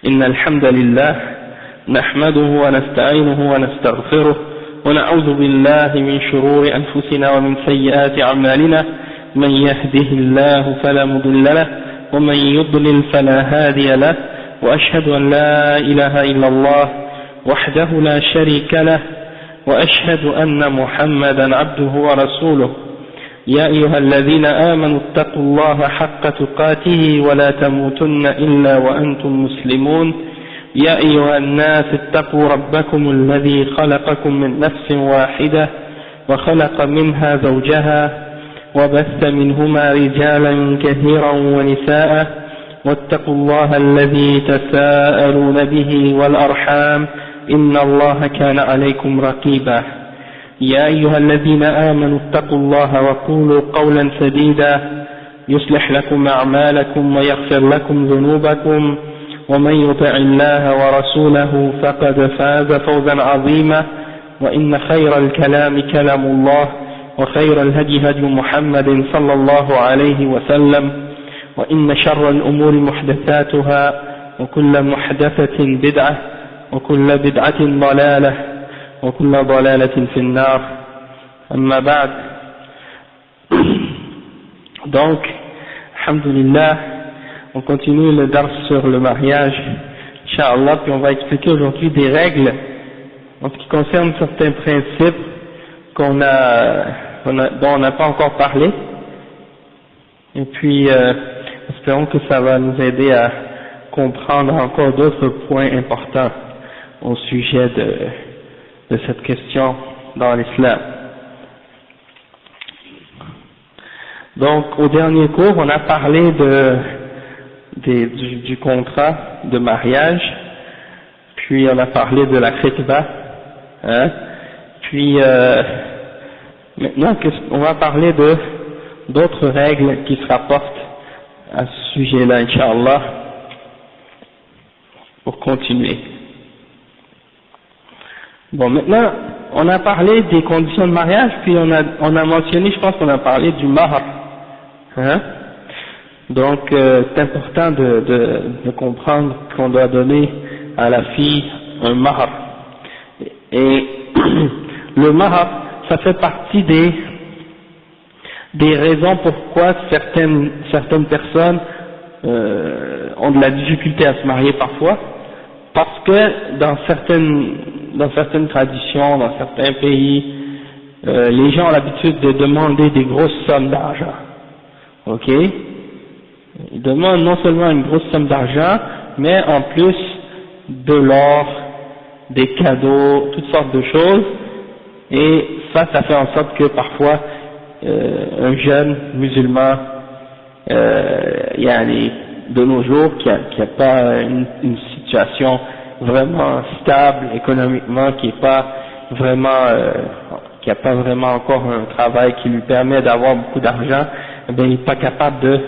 إن الحمد لله نحمده ونستعينه ونستغفره ونعوذ بالله من شرور أنفسنا ومن سيئات أعمالنا من يهده الله فلا مضل له ومن يضلل فلا هادي له وأشهد أن لا إله إلا الله وحده لا شريك له وأشهد أن محمدا عبده ورسوله يا أيها الذين آمنوا اتقوا الله حق تقاته ولا تموتن إلا وأنتم مسلمون يا أيها الناس اتقوا ربكم الذي خلقكم من نفس واحدة وخلق منها زوجها وبث منهما رجالا كثيرا ونساء واتقوا الله الذي تساءلون به والأرحام إن الله كان عليكم رقيبا يا أيها الذين آمنوا اتقوا الله وقولوا قولا سديدا يصلح لكم أعمالكم ويغفر لكم ذنوبكم ومن يطع الله ورسوله فقد فاز فوزا عظيما وإن خير الكلام كلام الله وخير الهدي هدي محمد صلى الله عليه وسلم وإن شر الأمور محدثاتها وكل محدثة بدعة وكل بدعة ضلالة وكل ضلالة في النار أما بعد. Donc, alhamdulillah, on continue le dars sur le mariage, Inch'Allah, puis on va expliquer aujourd'hui des règles en ce qui concerne certains principes dont on n'a pas encore parlé, et puis espérons que ça va nous aider à comprendre encore d'autres points importants au sujet de cette question dans l'islam. Donc, au dernier cours, on a parlé du contrat de mariage, puis on a parlé de la khitba, hein, puis maintenant on va parler d'autres règles qui se rapportent à ce sujet-là, Inch'Allah, pour continuer. Bon, maintenant, on a parlé des conditions de mariage, puis on a mentionné, je pense qu'on a parlé du mahar, hein. Donc, c'est important de comprendre qu'on doit donner à la fille un mahar. Et le mahar, ça fait partie des raisons pourquoi certaines personnes ont de la difficulté à se marier parfois, parce que dans certaines traditions, dans certains pays, les gens ont l'habitude de demander des grosses sommes d'argent. Ok? Ils demandent non seulement une grosse somme d'argent, mais en plus de l'or, des cadeaux, toutes sortes de choses, et ça fait en sorte que parfois un jeune musulman, de nos jours, qui a pas une situation vraiment stable économiquement, qui a pas vraiment encore un travail qui lui permet d'avoir beaucoup d'argent, eh bien, il n'est pas capable de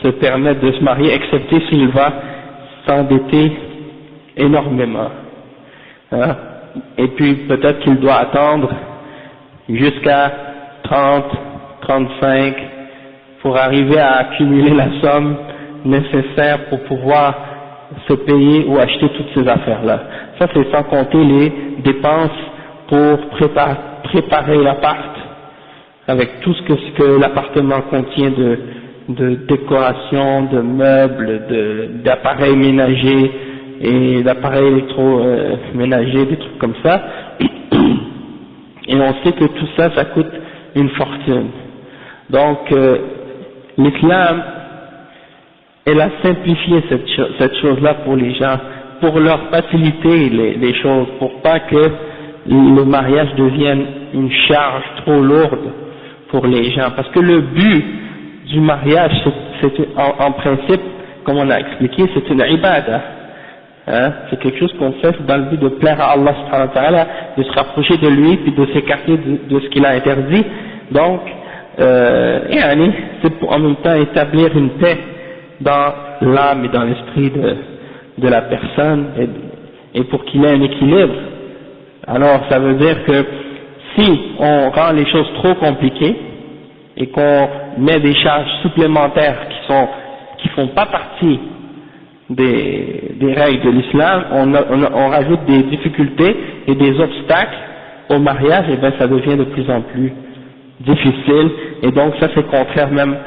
se permettre de se marier, excepté s'il va s'endetter énormément, hein? Et puis peut-être qu'il doit attendre jusqu'à 30, 35 pour arriver à accumuler la somme nécessaire pour pouvoir se payer ou acheter toutes ces affaires-là. Ça, c'est sans compter les dépenses pour préparer l'appart, avec tout ce que l'appartement contient de décoration, de meubles, d'appareils ménagers et d'appareils électroménagers, des trucs comme ça. Et on sait que tout ça, ça coûte une fortune. Donc, l'islam, elle a simplifié cette chose-là pour les gens, pour leur faciliter les choses, pour pas que le mariage devienne une charge trop lourde pour les gens. Parce que le but du mariage, c'est en principe, comme on a expliqué, c'est une ibada. Hein? C'est quelque chose qu'on fait dans le but de plaire à Allah subhanahu wa ta'ala, de se rapprocher de lui, puis de s'écarter de ce qu'il a interdit. Donc, c'est pour en même temps établir une paix dans l'âme et dans l'esprit de la personne, et pour qu'il ait un équilibre. Alors, ça veut dire que si on rend les choses trop compliquées et qu'on met des charges supplémentaires qui font pas partie des règles de l'islam, on rajoute des difficultés et des obstacles au mariage, et bien ça devient de plus en plus difficile, et donc ça c'est contraire même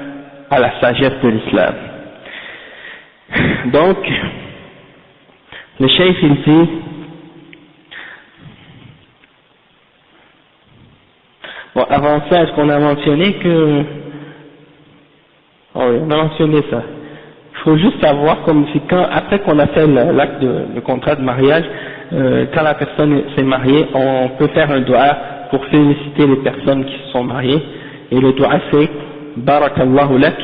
à la sagesse de l'islam. Donc, le cheikh il dit, bon, avant ça, est-ce qu'on a mentionné que, oh oui, on a mentionné ça. Il faut juste savoir, comme si après qu'on a fait l'acte de contrat de mariage, quand la personne s'est mariée, on peut faire un dua pour féliciter les personnes qui se sont mariées, et le dua c'est Barakallahu lak,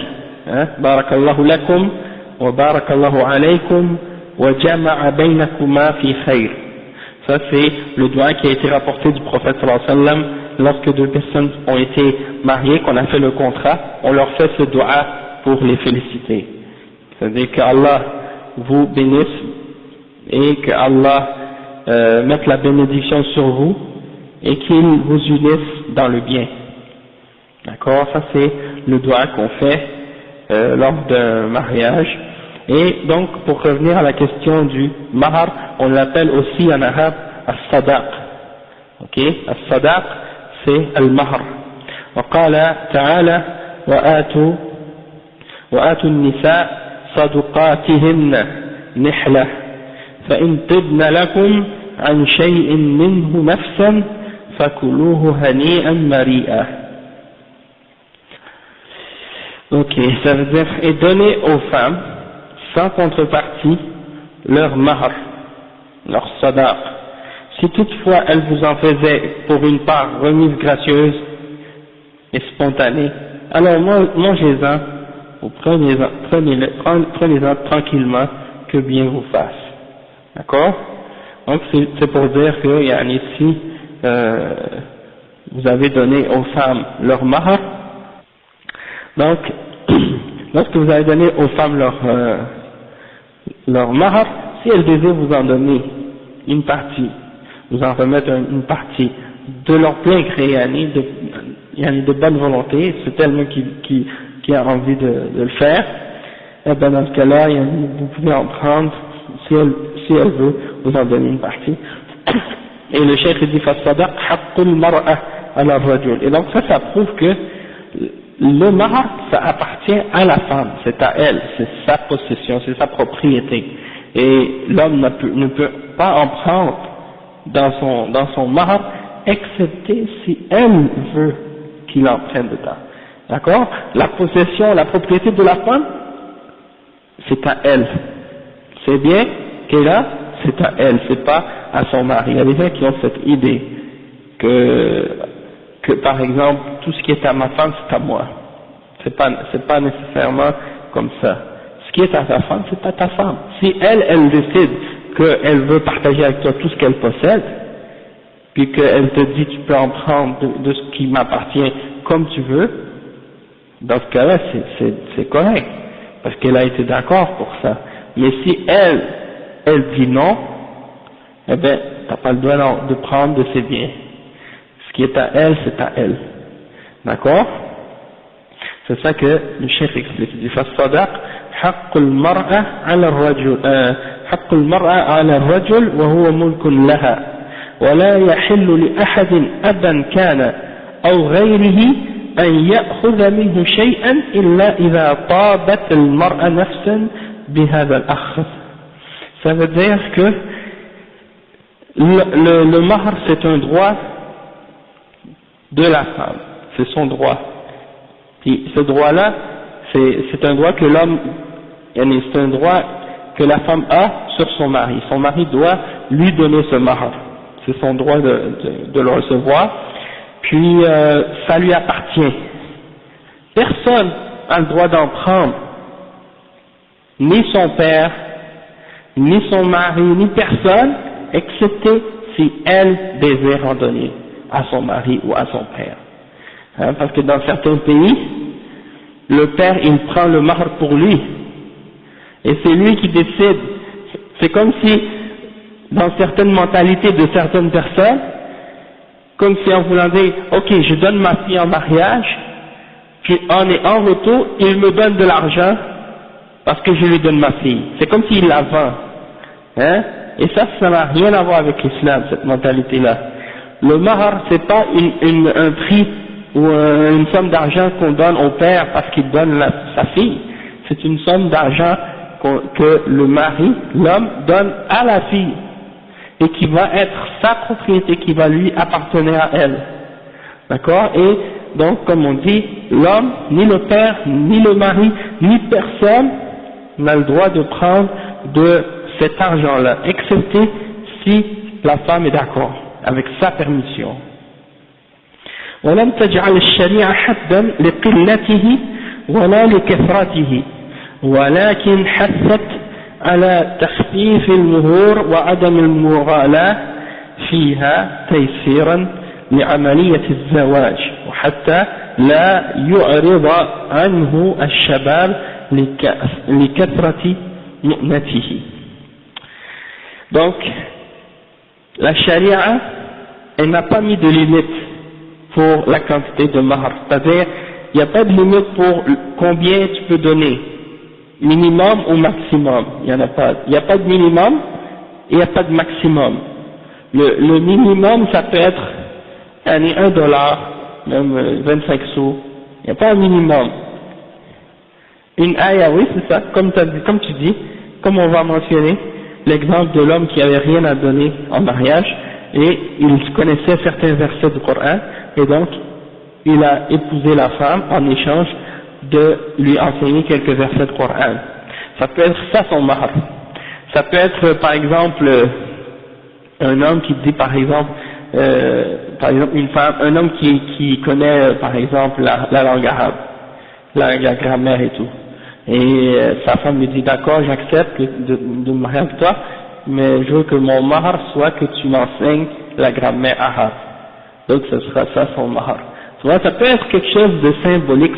Barakallahu lakum, wa Barakallahu alaykum, wa jama'a baynakuma fi khayr. Ça c'est le dua qui a été rapporté du prophète sallallahu alayhi wa sallam lorsque deux personnes ont été mariées, qu'on a fait le contrat, on leur fait ce dua pour les féliciter. C'est-à-dire que Allah vous bénisse et que Allah mette la bénédiction sur vous et qu'il vous unisse dans le bien. D'accord? Ça c'est le dua qu'on fait lors d'un mariage. Et donc pour revenir à la question du mahar, on l'appelle aussi en arabe as-sadaq. Ok? As-sadaq c'est al-mahar. وقال تعالى وآتوا النساء صدقاتهن نحلة فإن طبن لكم عن شيء منه نفسا فكلوه هنيئا مريئا. Ok, ça veut dire et donner aux femmes sans contrepartie leur mahar, leur sadaq. Si toutefois elles vous en faisaient pour une part remise gracieuse et spontanée, alors mangez-en, ou prenez-en tranquillement, que bien vous fasse. D'accord? Donc c'est pour dire que ici vous avez donné aux femmes leur mahar. Donc lorsque vous avez donné aux femmes leur mahar, si elles désirent vous en donner une partie, vous en remettre une partie de leur plein gré, de bonne volonté, c'est elle-même qui a envie de le faire, et bien dans ce cas-là, vous pouvez en prendre si elle veut vous en donner une partie. Et le cheikh dit فَالصَّدَقْ حَقُّ الْمَرْأَةِ عَلَى الرَّجُلِ. Et donc ça prouve que le mahar, ça appartient à la femme, c'est à elle, c'est sa possession, c'est sa propriété. Et l'homme ne peut pas en prendre dans son mahar, excepté si elle veut qu'il en prenne dedans. D'accord? La possession, la propriété de la femme, c'est à elle. C'est bien qu'elle a, c'est à elle, c'est pas à son mari. Il y a des gens qui ont cette idée que par exemple, tout ce qui est à ma femme, c'est à moi. C'est pas nécessairement comme ça. Ce qui est à ta femme, c'est à ta femme. Si elle décide qu'elle veut partager avec toi tout ce qu'elle possède, puis qu'elle te dit tu peux en prendre de ce qui m'appartient comme tu veux, dans ce cas-là, c'est correct, parce qu'elle a été d'accord pour ça. Mais si elle dit non, eh ben, t'as pas le droit de prendre de ses biens. Ce qui est à elle, c'est à elle. D'accord? C'est ça que le chef explique. Il dit فالصداق حق المرأة على الرجل حق المرأة على الرجل وهو ملك لها ولا يحل لأحد أبا كان أو غيره أن يأخذ منه شيئا إلا إذا طابت المرأة نفسا بهذا الأخذ. Ça veut dire que le mahar c'est un droit de la femme, c'est son droit. Puis ce droit-là, c'est un droit que l'homme, c'est un droit que la femme a sur son mari. Son mari doit lui donner ce mahar. C'est son droit de le recevoir. Puis ça lui appartient. Personne n'a le droit d'en prendre. Ni son père, ni son mari, ni personne, excepté si elle désire en donner à son mari ou à son père. Hein, parce que dans certains pays, le père il prend le mahar pour lui, et c'est lui qui décide. C'est comme si, dans certaines mentalités de certaines personnes, comme si on voulait dire, ok, je donne ma fille en mariage, puis en retour, il me donne de l'argent parce que je lui donne ma fille. C'est comme s'il la vend. Hein? Et ça n'a rien à voir avec l'islam, cette mentalité-là. Le mahar, c'est pas un prix ou une somme d'argent qu'on donne au père parce qu'il donne sa fille. C'est une somme d'argent que le mari, l'homme, donne à la fille et qui va être sa propriété, qui va lui appartenir à elle. D'accord? Et donc, comme on dit, l'homme, ni le père, ni le mari, ni personne n'a le droit de prendre de cet argent-là, excepté si la femme est d'accord, avec sa permission. ولم تجعل الشريعة حدا لقلته ولا لكثرته ولكن حثت على تخفيف المهور وعدم المغالاة فيها تيسيرا لعملية الزواج وحتى لا يعرض عنه الشباب لكثرة مؤنته. Donc la charia, elle n'a pas mis de limite pour la quantité de mahar, c'est-à-dire il n'y a pas de limite pour combien tu peux donner, minimum ou maximum, il n'y en a pas, il n'y a pas de minimum et il n'y a pas de maximum. Le minimum ça peut être $1, même 25 sous, il n'y a pas un minimum. Une ayah, oui c'est ça, comme tu dis, comme on va mentionner l'exemple de l'homme qui avait rien à donner en mariage et il connaissait certains versets du Coran et donc il a épousé la femme en échange de lui enseigner quelques versets du Coran. Ça peut être ça son mahar. Ça peut être par exemple un homme qui dit par exemple une femme, un homme qui connaît par exemple la langue arabe, la grammaire et tout. Et sa femme lui dit d'accord, j'accepte de me marier avec toi, mais je veux que mon mahar soit que tu m'enseignes la grammaire arabe. Donc ce sera ça son mahar. Tu vois, ça peut être quelque chose de symbolique,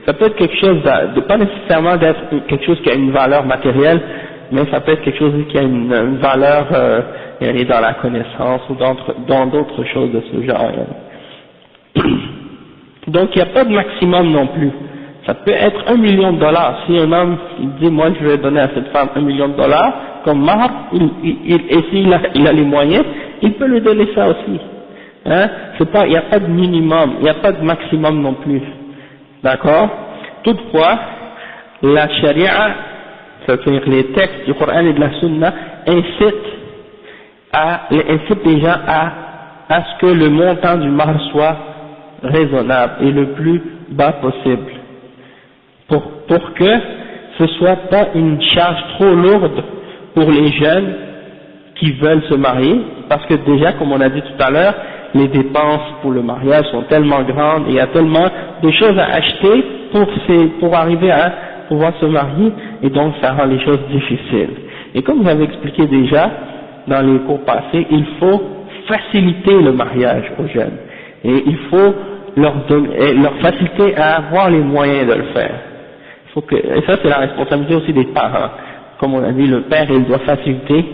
ça peut être quelque chose de pas nécessairement d'être quelque chose qui a une valeur matérielle, mais ça peut être quelque chose qui a une valeur dans la connaissance ou dans d'autres choses de ce genre. Donc il n'y a pas de maximum non plus. Ça peut être $1 million. Si un homme il dit moi je vais donner à cette femme $1 million comme mahar, et s'il a les moyens, il peut lui donner ça aussi. Hein? Il n'y a pas de minimum, il n'y a pas de maximum non plus. D'accord? Toutefois, la charia, c'est-à-dire les textes du Coran et de la Sunna, incitent les gens à ce que le montant du mahar soit raisonnable et le plus bas possible. Pour que ce soit pas une charge trop lourde pour les jeunes qui veulent se marier, parce que déjà, comme on a dit tout à l'heure, les dépenses pour le mariage sont tellement grandes et il y a tellement de choses à acheter pour arriver à pouvoir se marier, et donc ça rend les choses difficiles. Et comme vous avez expliqué déjà dans les cours passés, il faut faciliter le mariage aux jeunes, et il faut leur faciliter à avoir les moyens de le faire. Et ça c'est la responsabilité aussi des parents. Comme on a dit, le père il doit faciliter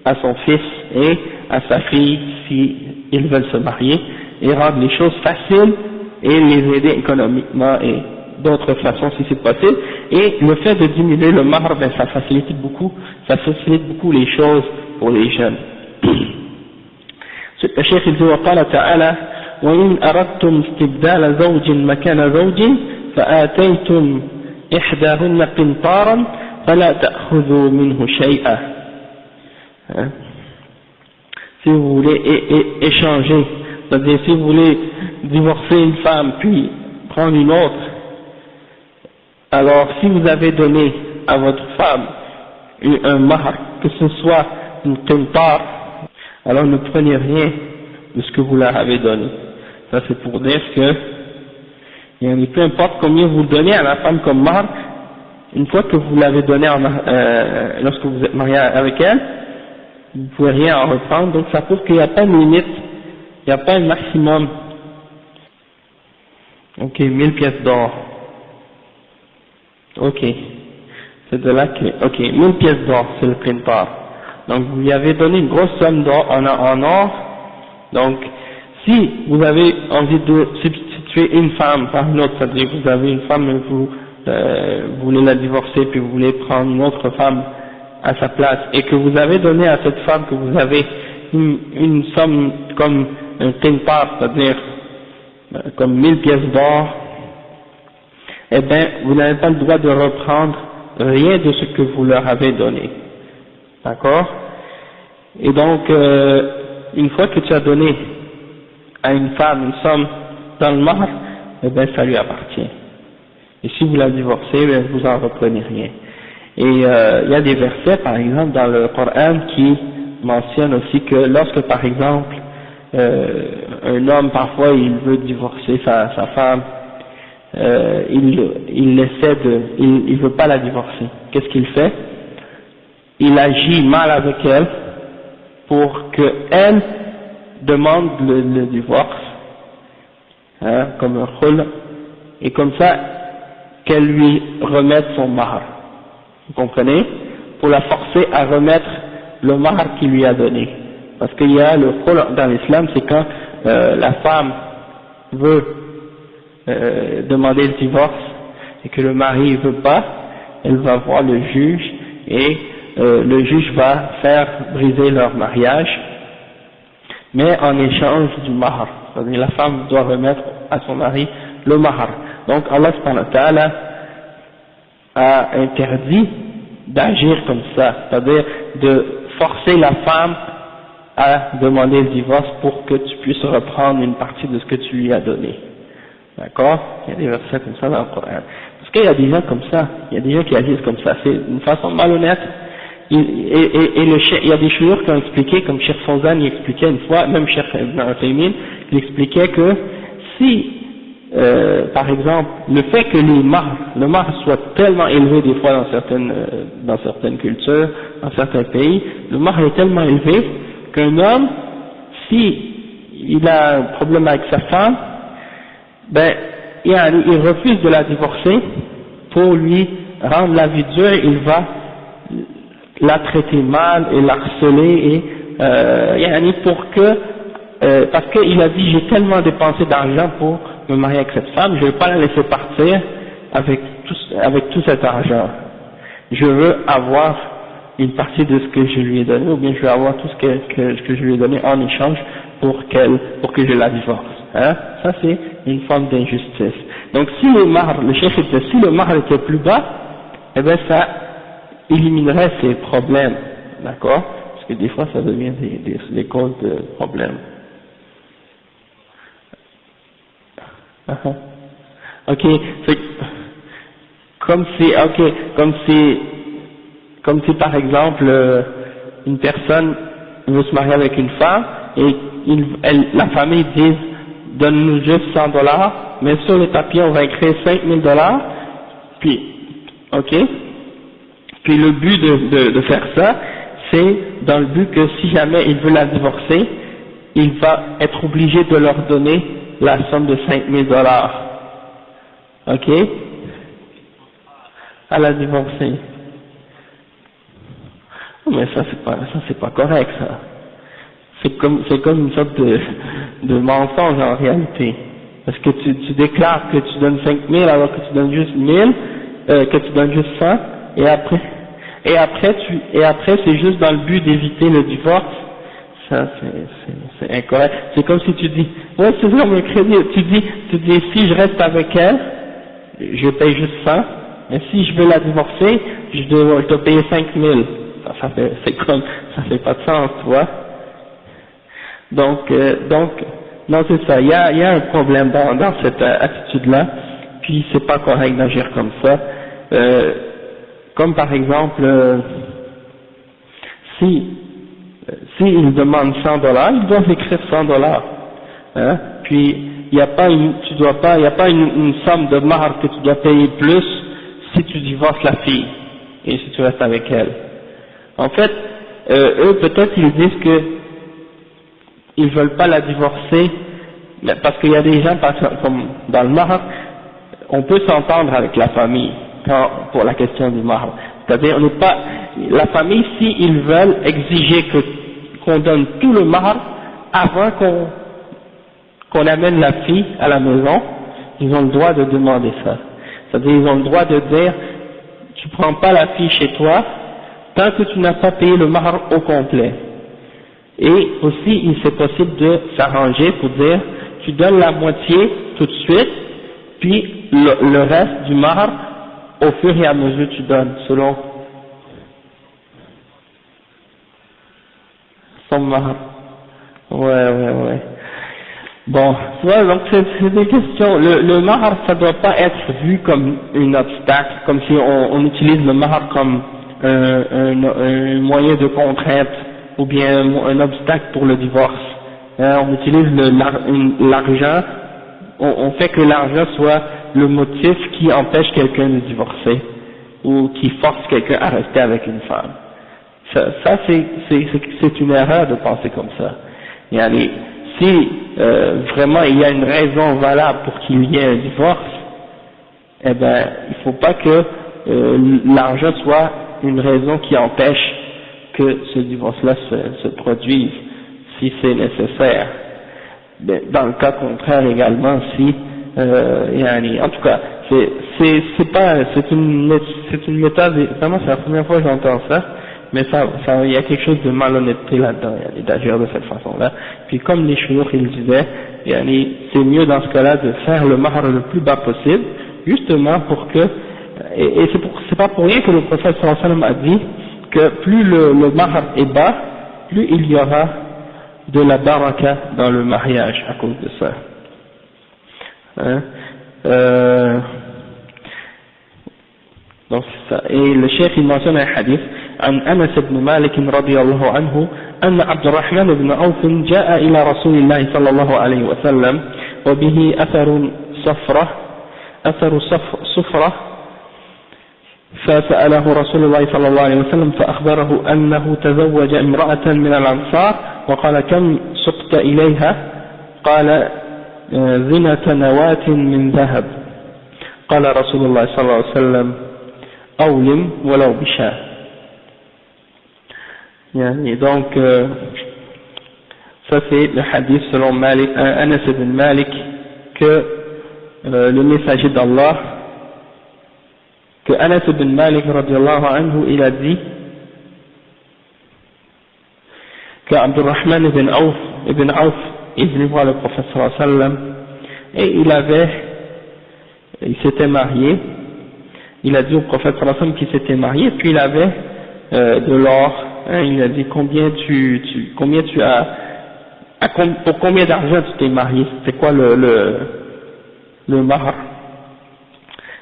à son fils et à sa fille si ils veulent se marier et rendre les choses faciles et les aider économiquement et d'autres façons si c'est possible. Et le fait de diminuer le mahar, ça facilite beaucoup les choses pour les jeunes. Le Cheikh il dit وقال تعالى وإن أردتم استبدال زوج مكان زوج فآتيتم إحداهن قنطارا فلا تأخذوا منه شيئا. Si vous voulez échanger, c'est-à-dire si vous voulez divorcer une femme puis prendre une autre, alors si vous avez donné à votre femme un mahar, que ce soit une qintar, alors ne prenez rien de ce que vous leur avez donné. Ça c'est pour dire que peu importe combien vous donnez à la femme comme mahar, une fois que vous l'avez donné lorsque vous êtes marié avec elle, vous ne pouvez rien en reprendre, donc ça prouve qu'il n'y a pas de limite, il n'y a pas un maximum. Ok, 1000 pièces d'or. Ok, c'est de là que, ok, 1000 pièces d'or, c'est le qintar. Donc vous lui avez donné une grosse somme d'or en or, donc si vous avez envie de substituer une femme par une autre, c'est-à-dire que vous avez une femme et vous voulez la divorcer puis vous voulez prendre une autre femme à sa place et que vous avez donné à cette femme que vous avez une somme comme un tintar, c'est-à-dire comme 1000 pièces d'or, eh bien vous n'avez pas le droit de reprendre rien de ce que vous leur avez donné, d'accord? Et donc une fois que tu as donné à une femme une somme dans le mahar, eh bien ça lui appartient. Et si vous la divorcez, bien, vous en reprenez rien. Et il y a des versets, par exemple, dans le Coran qui mentionnent aussi que lorsque, par exemple, un homme, parfois, il veut divorcer sa femme, il veut pas la divorcer. Qu'est-ce qu'il fait? Il agit mal avec elle pour que elle demande le divorce, hein, comme un khul, et comme ça, qu'elle lui remette son mahar. Vous comprenez? Pour la forcer à remettre le mahar qu'il lui a donné. Parce qu'il y a le khul dans l'islam, c'est quand la femme veut demander le divorce et que le mari ne veut pas, elle va voir le juge et le juge va faire briser leur mariage, mais en échange du mahar. C'est-à-dire la femme doit remettre à son mari le mahar. Donc Allah subhanahu wa ta'ala a interdit d'agir comme ça, c'est-à-dire de forcer la femme à demander le divorce pour que tu puisses reprendre une partie de ce que tu lui as donné. D'accord? Il y a des versets comme ça dans le Coran. Parce qu'il y a des gens comme ça, il y a des gens qui agissent comme ça, c'est une façon malhonnête. Il y a des chouïrs qui ont expliqué, comme Cheikh Fawzan il expliquait une fois, même Cheikh Ibn Uthaymin, il expliquait que si par exemple, le fait que le mahar soit tellement élevé des fois dans certaines cultures, dans certains pays, le mahar est tellement élevé qu'un homme, si il a un problème avec sa femme, ben, il refuse de la divorcer pour lui rendre la vie dure, il va la traiter mal et l'harceler et pour que parce qu'il a dit j'ai tellement dépensé d'argent pour me marier avec cette femme, je ne vais pas la laisser partir avec tout cet argent. Je veux avoir une partie de ce que je lui ai donné, ou bien je veux avoir tout ce que je lui ai donné en échange pour que je la divorce. Hein? Ça c'est une forme d'injustice. Donc si le mahar était plus bas, eh bien ça éliminerait ces problèmes, d'accord? Parce que des fois ça devient des causes de problèmes. Ok, c'est comme si par exemple une personne veut se marier avec une femme et la famille dit donne-nous juste $100, mais sur le papier on va écrire $5000, puis ok, puis le but de faire ça c'est dans le but que si jamais il veut la divorcer, il va être obligé de leur donner la somme de $5000, ok, à la divorcer. Mais ça c'est pas correct ça. C'est comme une sorte de mensonge en réalité. Parce que tu déclares que tu donnes 5000 alors que tu donnes juste 1000, que tu donnes juste 100, et après c'est juste dans le but d'éviter le divorce. Ça c'est incorrect. C'est comme si tu dis, ouais c'est vrai mon crédit, tu dis si je reste avec elle, je paye juste 100, mais si je veux la divorcer, je dois payer 5000. Ça fait pas de sens, tu vois. Donc non c'est ça, il y a un problème dans cette attitude-là, puis c'est pas correct d'agir comme ça. Comme par exemple, si ils demandent $100, ils doivent écrire $100, hein, puis il n'y a pas une somme de mahar que tu dois payer plus si tu divorces la fille et si tu restes avec elle. En fait, eux peut-être ils disent que ils veulent pas la divorcer, mais parce qu'il y a des gens, comme dans le mahar, on peut s'entendre avec la famille pour la question du mahar. C'est-à-dire, la famille, si ils veulent exiger qu'on donne tout le mahar avant qu'on amène la fille à la maison, ils ont le droit de demander ça. C'est-à-dire, ils ont le droit de dire, tu prends pas la fille chez toi, tant que tu n'as pas payé le mahr au complet. Et aussi, c'est possible de s'arranger pour dire, tu donnes la moitié tout de suite, puis le reste du mahr, au fur et à mesure tu donnes, selon son mahr. Ouais. Bon, tu vois, donc c'est des questions. Le mahr, ça doit pas être vu comme un obstacle, comme si on utilise le mahr comme un moyen de contrainte, ou bien un obstacle pour le divorce. On utilise l'argent, on fait que l'argent soit le motif qui empêche quelqu'un de divorcer, ou qui force quelqu'un à rester avec une femme. Ça c'est une erreur de penser comme ça. Yani, si vraiment il y a une raison valable pour qu'il y ait un divorce, eh ben il faut pas que l'argent soit une raison qui empêche que ce divorce-là se produise, si c'est nécessaire. Dans le cas contraire également, si yani, en tout cas, c'est une méthode, vraiment c'est la première fois que j'entends ça, mais il y a quelque chose de malhonnêteté là-dedans, d'agir de cette façon-là. Puis comme les shuyukh ils disaient, c'est mieux dans ce cas-là de faire le mahr le plus bas possible, justement pour que, et c'est pas pour rien que le prophète sallallahu alayhi wa sallam a dit que plus le mahr est bas, plus il y aura de la baraka dans le mariage à cause de ça. Donc c'est ça. Et le chef il mentionne un hadith عن أنس بن مالك رضي الله عنه أن عبد الرحمن بن عوف جاء إلى رسول الله صلى الله عليه وسلم وبه أثر صفرة فسأله رسول الله صلى الله عليه وسلم فأخبره أنه تزوج امرأة من الأنصار وقال كم سقت إليها؟ قال زنة نواة من ذهب. قال رسول الله صلى الله عليه وسلم أولم ولو بشاة. Et donc ça c'est le hadith selon Malik, Anas ibn Malik, que le messager d'Allah, que Anas ibn Malik radiallahu anhu il a dit que Abdurrahman ibn Auf est venu voir le prophète sallallahu alayhi wa sallam et il s'était marié. Il a dit au prophète sallallahu alayhi wa sallam qu'il s'était marié, puis il avait de l'or. Il a dit combien tu as, pour combien d'argent tu t'es marié, c'était quoi le mahr?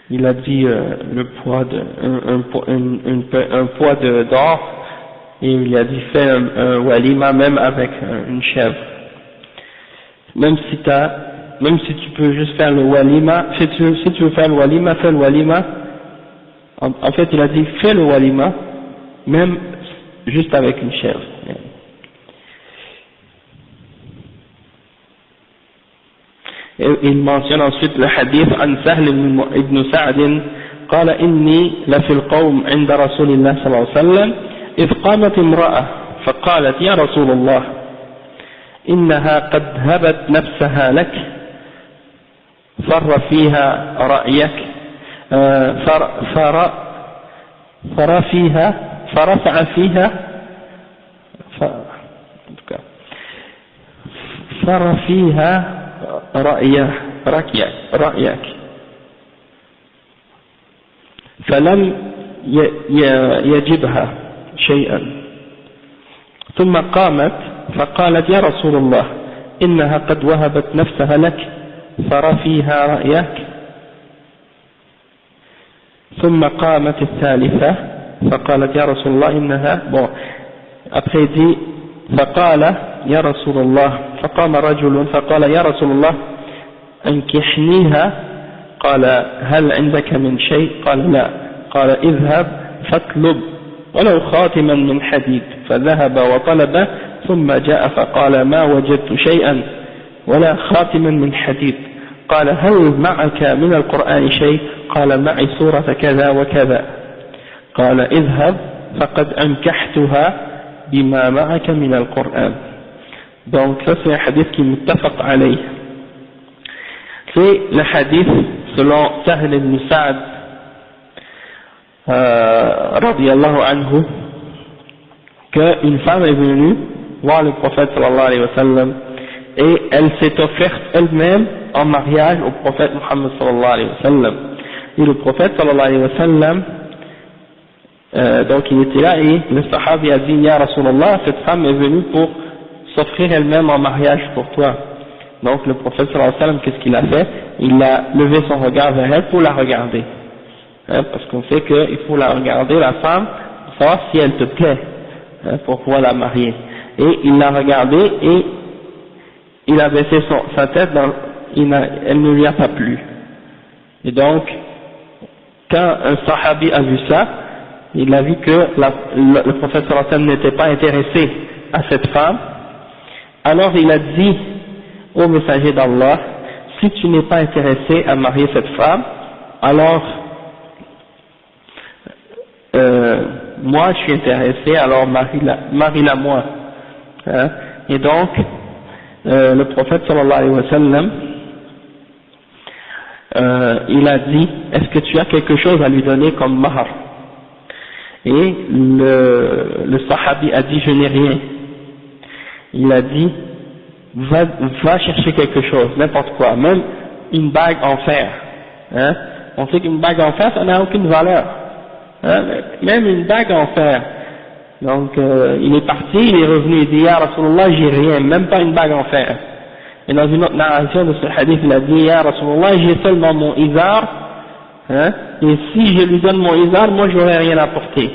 Il a dit le poids un poids d'or, et il a dit fais un walima même avec une chèvre. Même si tu peux juste faire le walima, si tu veux faire le walima, fais le walima. En fait il a dit fais le walima même juste avec une chèvre. Et il mentionne ensuite le hadith عن سهل بن سعد قال إني لفي القوم عند رسول الله صلى الله عليه وسلم إذ قامت امرأة فقالت يا رسول الله إنها قد هبت نفسها لك فرفع فيها رأيك فلم يجبها شيئا ثم قامت فقالت يا رسول الله إنها قد وهبت نفسها لك فرى فيها رأيك ثم قامت الثالثة فقالت يا رسول الله إنها après dit فقال يا رسول الله فقام رجل فقال يا رسول الله أنكحنيها قال هل عندك من شيء؟ قال لا. قال اذهب فاطلب ولو خاتما من حديد فذهب وطلب ثم جاء فقال ما وجدت شيئا ولا خاتما من حديد. قال هل معك من القرآن شيء؟ قال معي سورة كذا وكذا. قال اذهب فقد أنكحتها بما معك من القرآن. Donc ça c'est un hadith qui est muttafaq alayh. C'est le hadith selon Sahl ibn Sa'd, radiyallahu anhu, qu'une femme est venue voir le prophète sallallahu alayhi wa sallam et elle s'est offerte elle-même en mariage au prophète Muhammad sallallahu alayhi wa sallam. Et le prophète sallallahu alayhi wa sallam, donc il était là et le sahabi a dit Ya Rasulallah, cette femme est venue pour s'offrir elle-même en mariage pour toi. Donc le prophète sallallahu alayhi wa sallam, qu'est-ce qu'il a fait? Il a levé son regard vers elle pour la regarder, parce qu'on sait qu'il faut la regarder, la femme, pour savoir si elle te plaît, pour pouvoir la marier. Et il l'a regardée et il a baissé sa tête, elle ne lui a pas plu. Et donc, quand un sahabi a vu ça, il a vu que le prophète sallallahu alayhi wa sallam n'était pas intéressé à cette femme, alors il a dit au messager d'Allah, si tu n'es pas intéressé à marier cette femme, alors moi je suis intéressé, alors marie-la moi. Et donc, le prophète sallallahu alayhi wa sallam, il a dit, est-ce que tu as quelque chose à lui donner comme mahar? Et le sahabi a dit, je n'ai rien. Il a dit, va chercher quelque chose, n'importe quoi, même une bague en fer. On sait qu'une bague en fer, ça n'a aucune valeur. Même une bague en fer. Donc, il est parti, il est revenu, il dit, Ya Rasulallah, j'ai rien, même pas une bague en fer. Et dans une autre narration de ce hadith, il a dit, Ya Rasulallah, j'ai seulement mon izar, et si je lui donne mon izar, moi j'aurais rien à porter.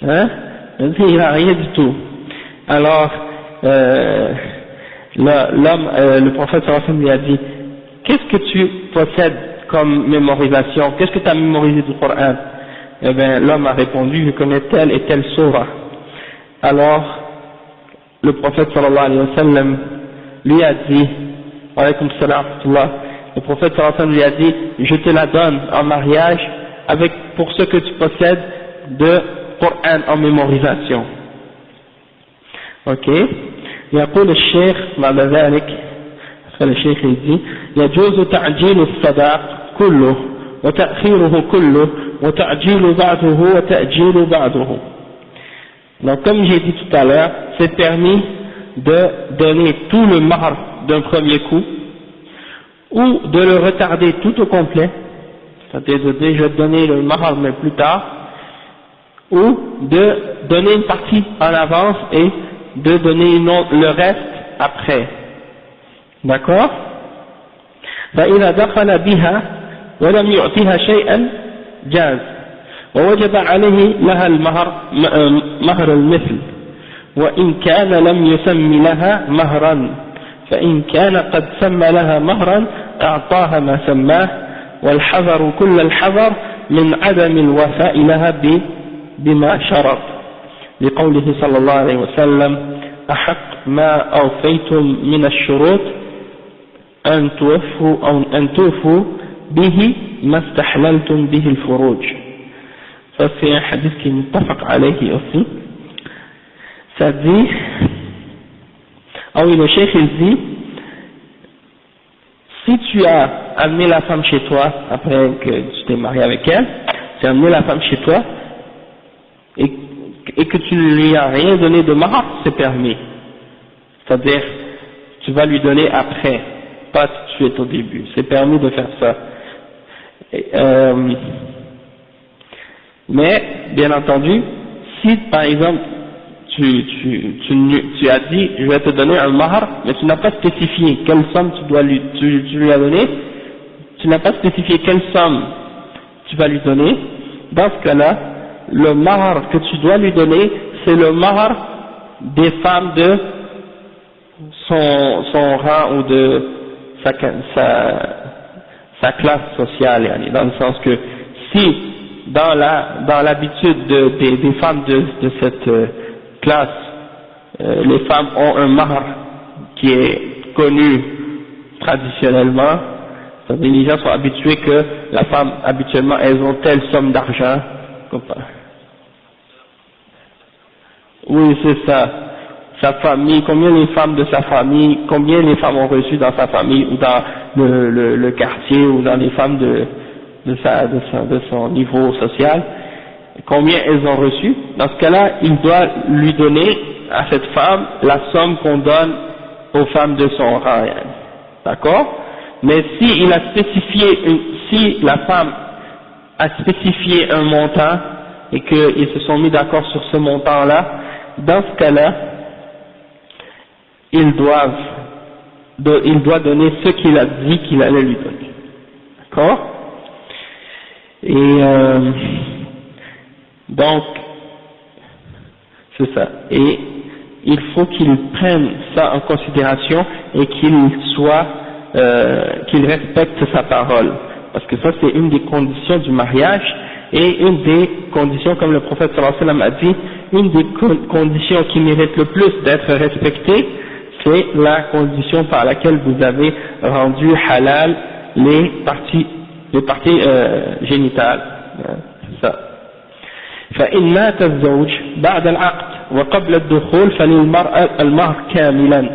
Il n'a rien du tout. Alors, l'homme, le prophète sallallahu alayhi wa sallam lui a dit, qu'est-ce que tu possèdes comme mémorisation? Qu'est-ce que tu as mémorisé du Coran? Eh bien, l'homme a répondu, je connais telle et telle sourate. Alors, le prophète sallallahu alayhi wa sallam lui a dit, alaykoum salam, le prophète sallallahu alayhi wa sallam lui a dit, je te la donne en mariage pour ce que tu possèdes de Coran en mémorisation. Ok? يقول الشيخ بعد ذلك الشيخ يقول يجوز تعجيل الصداق كله وتأخيره كله وتعجيل بعضه وتأجيل بعضه. Donc comme j'ai dit tout à l'heure, c'est permis de donner tout le mahr d'un premier coup ou de le retarder tout au complet, c'est-à-dire de déjà donner le mahr mais plus tard, ou de donner une partie en avance et de donner le reste après. D'accord? فإذا دخل بها ولم يعطيها شيئا جاز ووجب عليه لها المهر مهر المثل وإن كان لم يسم لها مهرا فإن كان قد سمى لها مهرا أعطاها ما سماه والحذر كل الحذر من عدم الوفاء لها بما شرط لقوله صلى الله عليه وسلم أحق ما أوفيتم من الشروط أن توفوا به ما استحللتم به الفروج. Ça c'est un hadith qui est muttafaq alayhi aussi. Ça dit, ah oui, le cheikh il dit, si tu as amené la femme chez toi après que tu t'es marié avec elle, tu as amené la femme chez toi et que tu ne lui as rien donné de mahar, c'est permis. C'est-à-dire, tu vas lui donner après, pas tout de suite au début. C'est permis de faire ça. Mais, bien entendu, si par exemple, tu as dit, je vais te donner un mahar, mais tu n'as pas spécifié quelle somme tu lui as donné, tu n'as pas spécifié quelle somme tu vas lui donner, dans ce cas-là, le mahar que tu dois lui donner, c'est le mahar des femmes de son rang ou de sa classe sociale, dans le sens que si dans l'habitude des femmes de cette classe, les femmes ont un mahar qui est connu traditionnellement, c'est-à-dire les gens sont habitués que la femme habituellement elles ont telle somme d'argent. Oui, c'est ça. Sa famille, combien les femmes de sa famille, combien les femmes ont reçu dans sa famille ou dans le quartier ou dans les femmes de son niveau social, combien elles ont reçu. Dans ce cas-là, il doit lui donner à cette femme la somme qu'on donne aux femmes de son rang. D'accord? Mais si la femme a spécifié un montant et qu'ils se sont mis d'accord sur ce montant-là, dans ce cas-là, il doit donner ce qu'il a dit qu'il allait lui donner. D'accord? Et donc, c'est ça. Et il faut qu'il prenne ça en considération et qu'il respecte sa parole. Parce que ça, c'est une des conditions du mariage et une des conditions, comme le prophète sallallahu alayhi wa sallam a dit, une des conditions qui mérite le plus d'être respectée, c'est la condition par laquelle vous avez rendu halal les parties génitales. C'est ça. فإن مات الزوج بعد العقد وقبل الدخول فللمرأة المهر كاملا.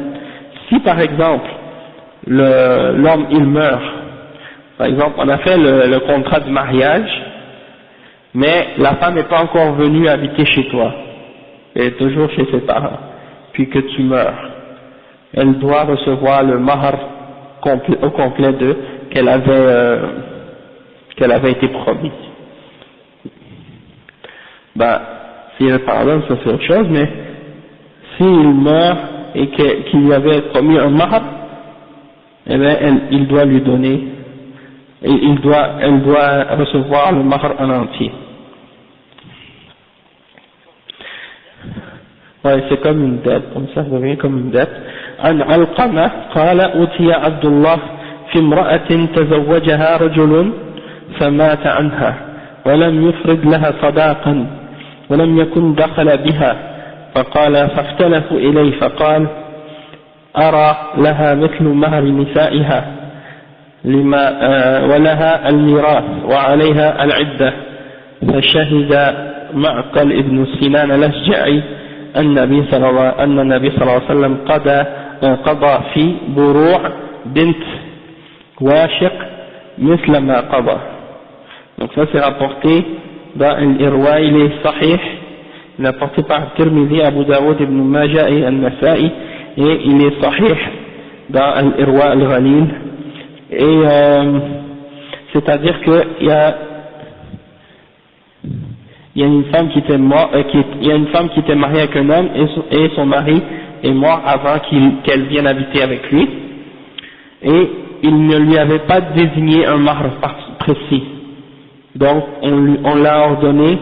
Si par exemple l'homme il meurt, par exemple on a fait le contrat de mariage, mais la femme n'est pas encore venue habiter chez toi, elle est toujours chez ses parents, puis que tu meurs, elle doit recevoir le mahar au complet qu'elle avait été promise. Ben, si elle pardonne, ça c'est autre chose, mais s'il meurt et qu'il lui avait promis un mahar, eh bien, il doit lui donner, elle doit recevoir le mahar en entier. Ouais, c'est comme une dette, comme ça devient comme une dette. عن علقمة قال أوتي عبد الله في امرأة تزوجها رجل فمات عنها ولم يفرض لها صداقا ولم يكن دخل بها فقال فاختلفوا إليه فقال أرى لها مثل مهر نسائها ولها الميراث وعليها العدة فشهد معقل ابن سنان الأشجعي أن النبي صلى الله عليه وسلم قضى في بروع بنت واشق مثل ما قضى. Donc ça c'est rapporté dans l'Irwa, il est sahih, il est rapporté par Tirmidhi, Abu Daoud, Ibn Majah et An-Nasa'i, et il est sahih dans l'Irwa al-Ghalil. Et c'est-à-dire qu'il y a une femme qui était mariée avec un homme et son mari est mort avant qu'elle vienne habiter avec lui, et il ne lui avait pas désigné un mahr précis. Donc on a ordonné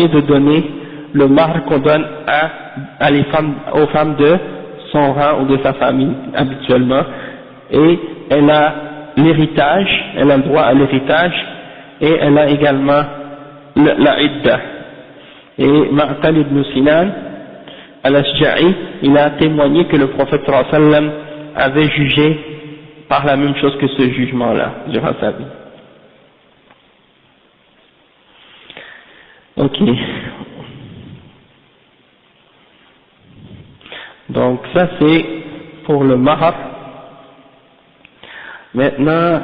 de donner le mahr qu'on donne aux femmes de son rang ou de sa famille habituellement, et elle a l'héritage, elle a le droit à l'héritage, et elle a également la idda. Et Ma'qal ibn Sinan al-Ashja'i, il a témoigné que le prophète sallallahu alayhi wa sallam avait jugé par la même chose que ce jugement-là durant sa vie. Ok. Donc ça c'est pour le mahar. Maintenant,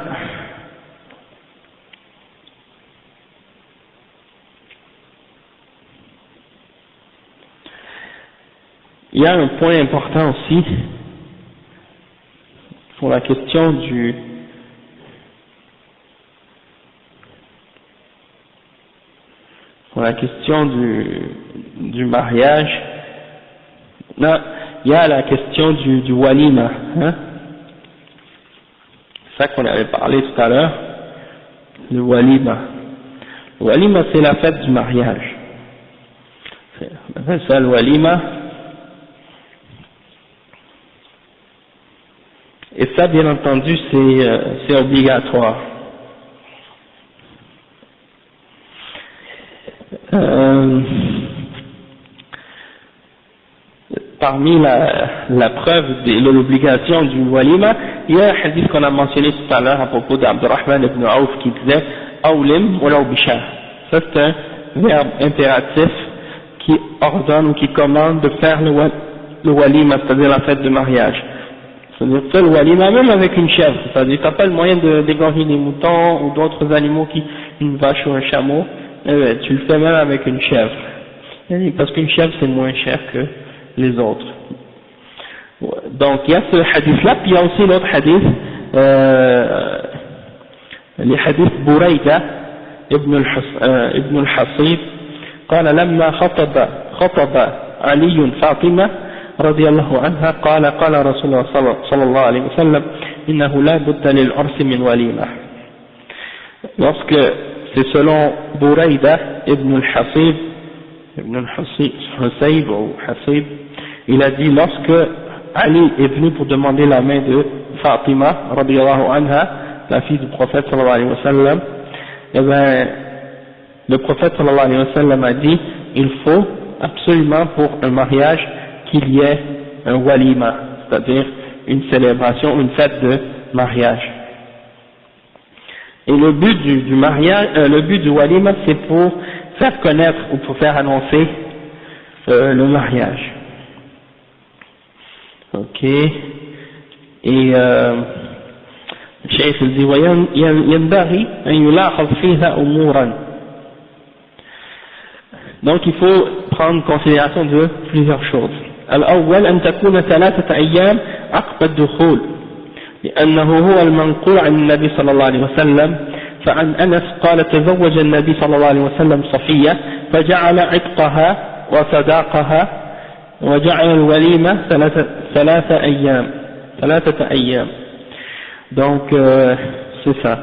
il y a un point important aussi pour la question du mariage. Là, il y a la question du walima, hein? C'est ça qu'on avait parlé tout à l'heure, le walima. Le walima, c'est la fête du mariage. On appelle ça le walima. Et ça, bien entendu, c'est obligatoire. Parmi la preuve de l'obligation du walima, il y a un hadith qu'on a mentionné tout à l'heure à propos d'Abdurrahman ibn Auf qui disait Awlim walaw bishah. Ça c'est un verbe impératif qui ordonne ou qui commande de faire le walima, c'est-à-dire la fête de mariage. C'est-à-dire que le walima, même avec une chèvre, c'est-à-dire t'as pas le moyen de d'égorger des moutons ou d'autres animaux une vache ou un chameau, tu le fais même avec une chèvre. Parce qu'une chèvre c'est moins cher que les autres. Donc il y a ce hadith-là, puis il y a aussi l'autre hadith, les hadiths Bouraïda ibn al-Hasib, قال لما خطب علي فاطمة رضي الله عنها قال رسول الله صلى الله عليه وسلم إنه لا بد للعرس من وليمة. Lorsque c'est selon Bouraïda ibn al-Hasib, il a dit lorsque Ali est venu pour demander la main de Fatima radiyallahu anha, la fille du prophète sallallahu alayhi wa sallam, eh ben, le prophète sallallahu alayhi wa sallam a dit il faut absolument pour un mariage qu'il y ait un walima, c'est-à-dire une célébration, une fête de mariage. Et le but du mariage, le but du walima, c'est pour faire connaître ou pour faire annoncer le mariage. Ok. Et الشيخ dit ينبغي أن يلاحظ فيها أمورا. Donc il faut prendre considération de plusieurs choses. الأول أن تكون 3 أيام عقب الدخول لأنه هو المنقول عن النبي صلى الله عليه وسلم. فعن أنس قال تزوج النبي صلى الله عليه وسلم صفية فجعل عتقها وصداقها وجعل الوليمة 3 أيام. Donc c'est ça.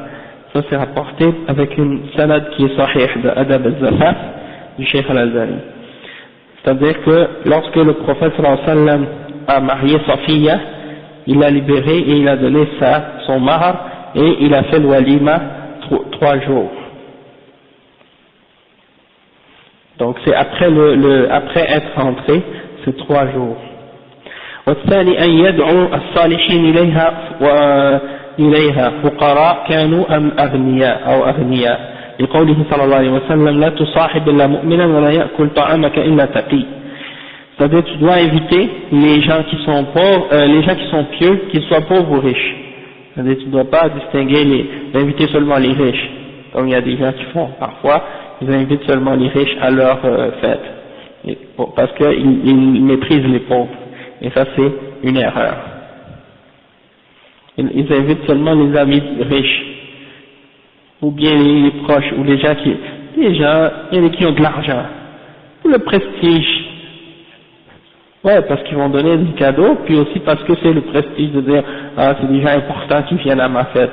Ça c'est rapporté avec une sanad qui est sahih de Adab al-Zafaf du Cheikh al-Albani. C'est-à-dire que lorsque le prophète sallallahu alayhi wa sallam a marié Safiya, il l'a libéré et il a donné son mahar et il a fait le walima 3 jours. Donc c'est après après être rentré, c'est 3 jours. والثاني أن يدعو الصالحين إليها فقراء كانوا أم أغنياء لقوله صلى الله عليه وسلم لا تصاحب إلا مؤمنا ولا يأكل طعامك إلا تقي. C'est-à-dire tu dois inviter les gens qui sont pauvres, les gens qui sont pieux, qu'ils soient pauvres ou riches. C'est-à-dire tu ne dois pas distinguer inviter seulement les riches, comme il y a des gens qui font parfois, ils invitent seulement les riches à leur fête, parce qu'ils méprisent les pauvres, et ça c'est une erreur. Ils invitent seulement les amis riches, ou bien les proches, ou les gens il y en a qui ont de l'argent, ou le prestige. Ouais, parce qu'ils vont donner des cadeaux, puis aussi parce que c'est le prestige de dire, ah, c'est des gens importants qui viennent à ma fête.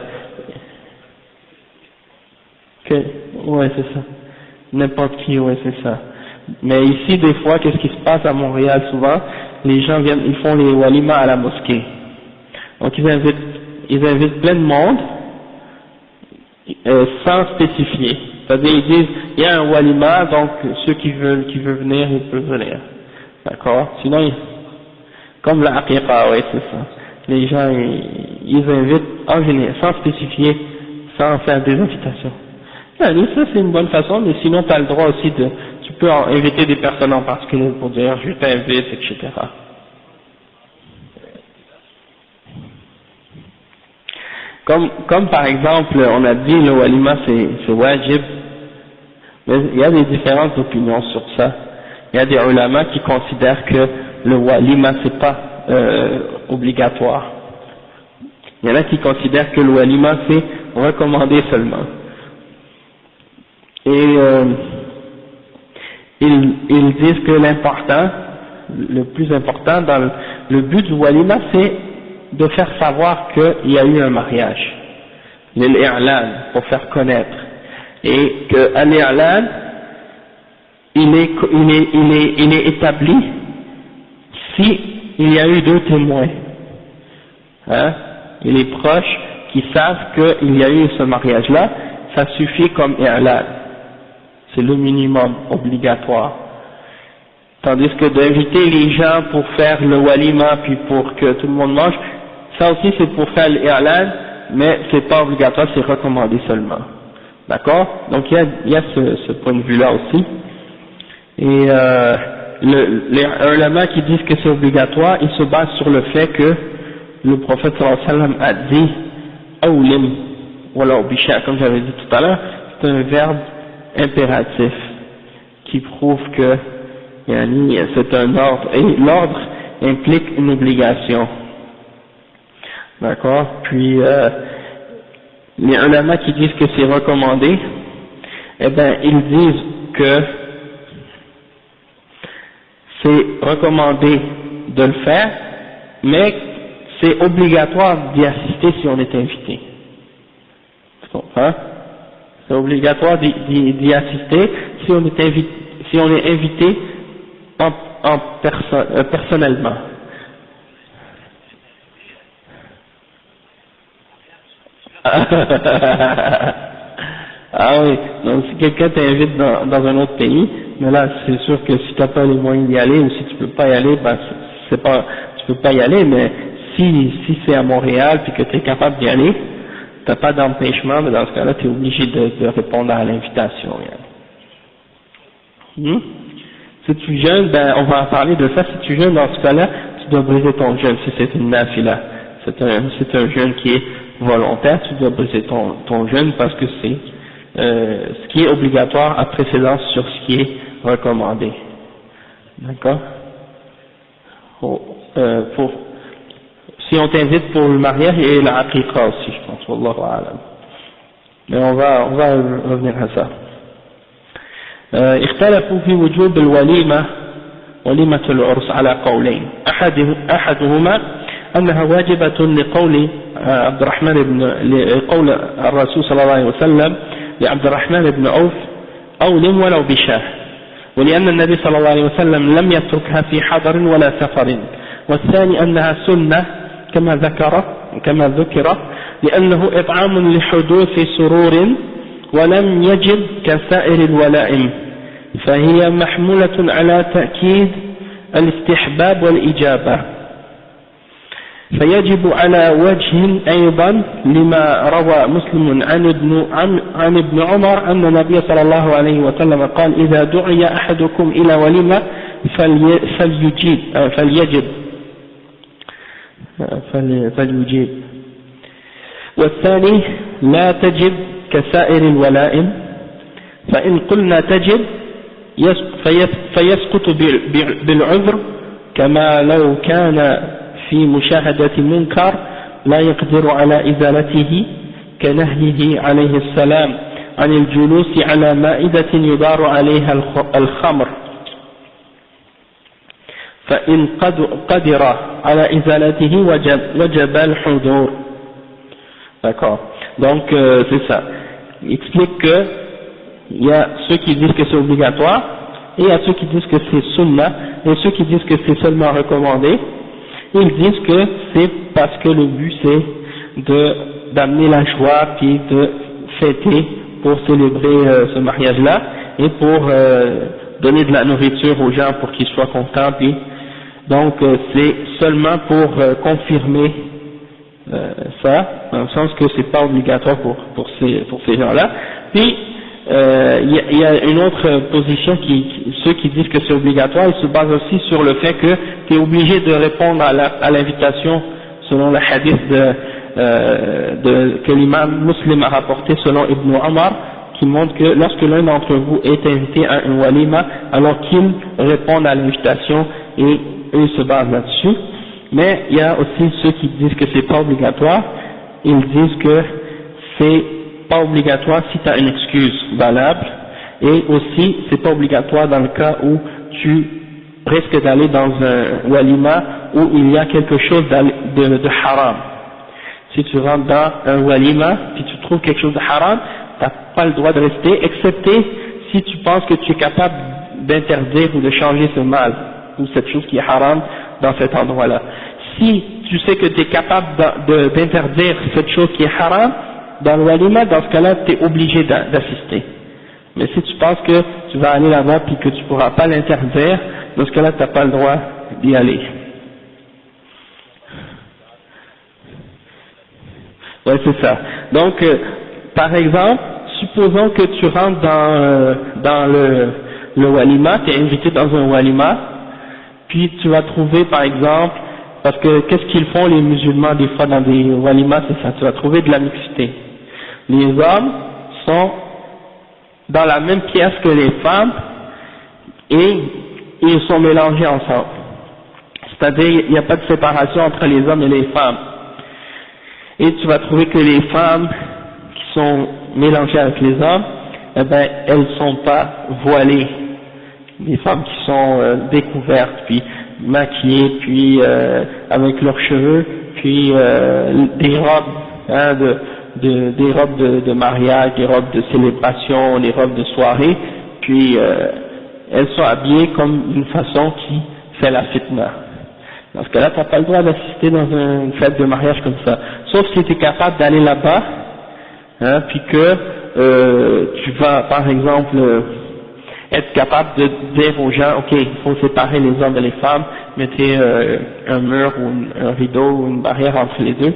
Ouais, c'est ça. N'importe qui, ouais, c'est ça. Mais ici, des fois, qu'est-ce qui se passe à Montréal souvent? Les gens viennent, ils font les walima à la mosquée. Donc ils invitent plein de monde, sans spécifier. C'est-à-dire, ils disent, il y a un walima, donc ceux qui veulent venir, ils peuvent venir. D'accord? Sinon, comme la aqiqa, ouais, c'est ça. Les gens, ils invitent en général, sans spécifier, sans faire des invitations. Allez, ça c'est une bonne façon, mais sinon tu as le droit aussi tu peux inviter des personnes en particulier pour dire je t'invite, etc. Comme par exemple, on a dit le walima c'est wajib, mais il y a des différentes opinions sur ça. Il y a des ulama qui considèrent que le walima c'est pas obligatoire. Il y en a qui considèrent que le walima c'est recommandé seulement. Et ils disent que le plus important dans le but du walima c'est de faire savoir qu'il y a eu un mariage, l'i'lan, pour faire connaître, et que l'i'lan il est établi si il y a eu 2 témoins, hein, et les proches qui savent qu'il y a eu ce mariage-là, ça suffit comme i'lan, c'est le minimum obligatoire. Tandis que d'inviter les gens pour faire le walima puis pour que tout le monde mange, ça aussi c'est pour faire l'i'lan, mais c'est pas obligatoire, c'est recommandé seulement. D'accord? Donc il y a ce point de vue-là aussi. Et les ulama qui disent que c'est obligatoire, ils se basent sur le fait que le prophète sallallahu alayhi wa sallam a dit awlim wala bisha, comme j'avais dit tout à l'heure, c'est un verbe impératif qui prouve que c'est un ordre, et l'ordre implique une obligation. D'accord? Puis les ulama qui disent que c'est recommandé, eh ben ils disent que c'est recommandé de le faire, mais c'est obligatoire d'y assister si on est invité. Tu comprends? C'est obligatoire d'y assister si on est invité personnellement. Ah oui, donc si quelqu'un t'invite dans un autre pays, mais là c'est sûr que si tu n'as pas les moyens d'y aller ou si tu peux pas y aller, ben tu peux pas y aller, mais si c'est à Montréal puis que tu es capable d'y aller, t'as pas d'empêchement, mais dans ce cas-là tu es obligé de répondre à l'invitation. Si tu jeûnes, ben on va en parler de ça. Si tu jeûnes dans ce cas-là, tu dois briser ton jeûne si c'est une nafila. C'est un jeûne qui est volontaire, tu dois briser ton jeûne parce que c'est ce qui est obligatoire a précédence sur ce qui est recommandé. D'accord? Si on t'invite pour le mariage et la aqiqa aussi, je pense, wallahu a'lam. Mais on va revenir à ça. اختلفوا في وجوب الوليمة وليمة العرس على قولين أحدهما أنها واجبة لقول عبد الرحمن لقول الرسول صلى الله عليه وسلم لعبد الرحمن بن عوف أولم ولو بشاه، ولأن النبي صلى الله عليه وسلم لم يتركها في حضر ولا سفر، والثاني أنها سنة كما ذكر لأنه إطعام لحدوث سرور ولم يجب كسائر الولائم، فهي محمولة على تأكيد الاستحباب والإجابة، فيجب على وجه أيضا لما روى مسلم عن ابن عمر أن النبي صلى الله عليه وسلم قال إذا دعي أحدكم إلى وليمة فليجيب، والثاني لا تجب كسائر الولائم، فإن قلنا تجب فيسقط بالعذر كما لو كان في مشاهدة منكر لا يقدر على إزالته كنهيه عليه السلام عن الجلوس على مائدة يدار عليها الخمر، فإن قدر على إزالته وجب الحضور. D'accord. Donc c'est ça. Il explique que il y a ceux qui disent que c'est obligatoire et il y a ceux qui disent que c'est sunna et ceux qui disent que c'est seulement recommandé. Ils disent que c'est parce que le but c'est d'amener la joie puis de fêter pour célébrer ce mariage-là et pour donner de la nourriture aux gens pour qu'ils soient contents. Puis donc c'est seulement pour confirmer ça, dans le sens que c'est pas obligatoire pour ces gens-là. Puis il y a une autre position ceux qui disent que c'est obligatoire, ils se basent aussi sur le fait que tu es obligé de répondre à l'invitation selon le hadith que l'imam Muslim a rapporté selon Ibn Omar, qui montre que lorsque l'un d'entre vous est invité à un walima, alors qu'il réponde à l'invitation et eux se basent là-dessus. Mais il y a aussi ceux qui disent que c'est pas obligatoire, ils disent que c'est pas obligatoire si tu as une excuse valable, et aussi c'est pas obligatoire dans le cas où tu risques d'aller dans un walima où il y a quelque chose de haram. Si tu rentres dans un walima puis tu trouves quelque chose de haram, tu n'as pas le droit de rester, excepté si tu penses que tu es capable d'interdire ou de changer ce mal ou cette chose qui est haram dans cet endroit-là. Si tu sais que tu es capable d'interdire cette chose qui est haram dans le walima, dans ce cas-là, tu es obligé d'assister. Mais si tu penses que tu vas aller là-bas puis que tu ne pourras pas l'interdire, dans ce cas-là, tu n'as pas le droit d'y aller. Oui, c'est ça. Donc, par exemple, supposons que tu rentres dans le walima, tu es invité dans un walima, puis tu vas trouver, par exemple, Parce que qu'est-ce qu'ils font les musulmans des fois dans des walimas, c'est ça, tu vas trouver de la mixité. Les hommes sont dans la même pièce que les femmes et ils sont mélangés ensemble. C'est-à-dire, il n'y a pas de séparation entre les hommes et les femmes. Et tu vas trouver que les femmes qui sont mélangées avec les hommes, eh ben, elles sont pas voilées. Les femmes qui sont découvertes, puis maquillées, puis avec leurs cheveux, puis des robes, hein, des robes de mariage, des robes de célébration, des robes de soirée, puis elles sont habillées comme d'une façon qui fait la fitna. Dans ce cas-là, tu n'as pas le droit d'assister dans une fête de mariage comme ça. Sauf si tu es capable d'aller là-bas, hein, puis que tu vas, par exemple, être capable de dire aux gens, ok, il faut séparer les hommes et les femmes, mettez un mur ou un rideau ou une barrière entre les deux.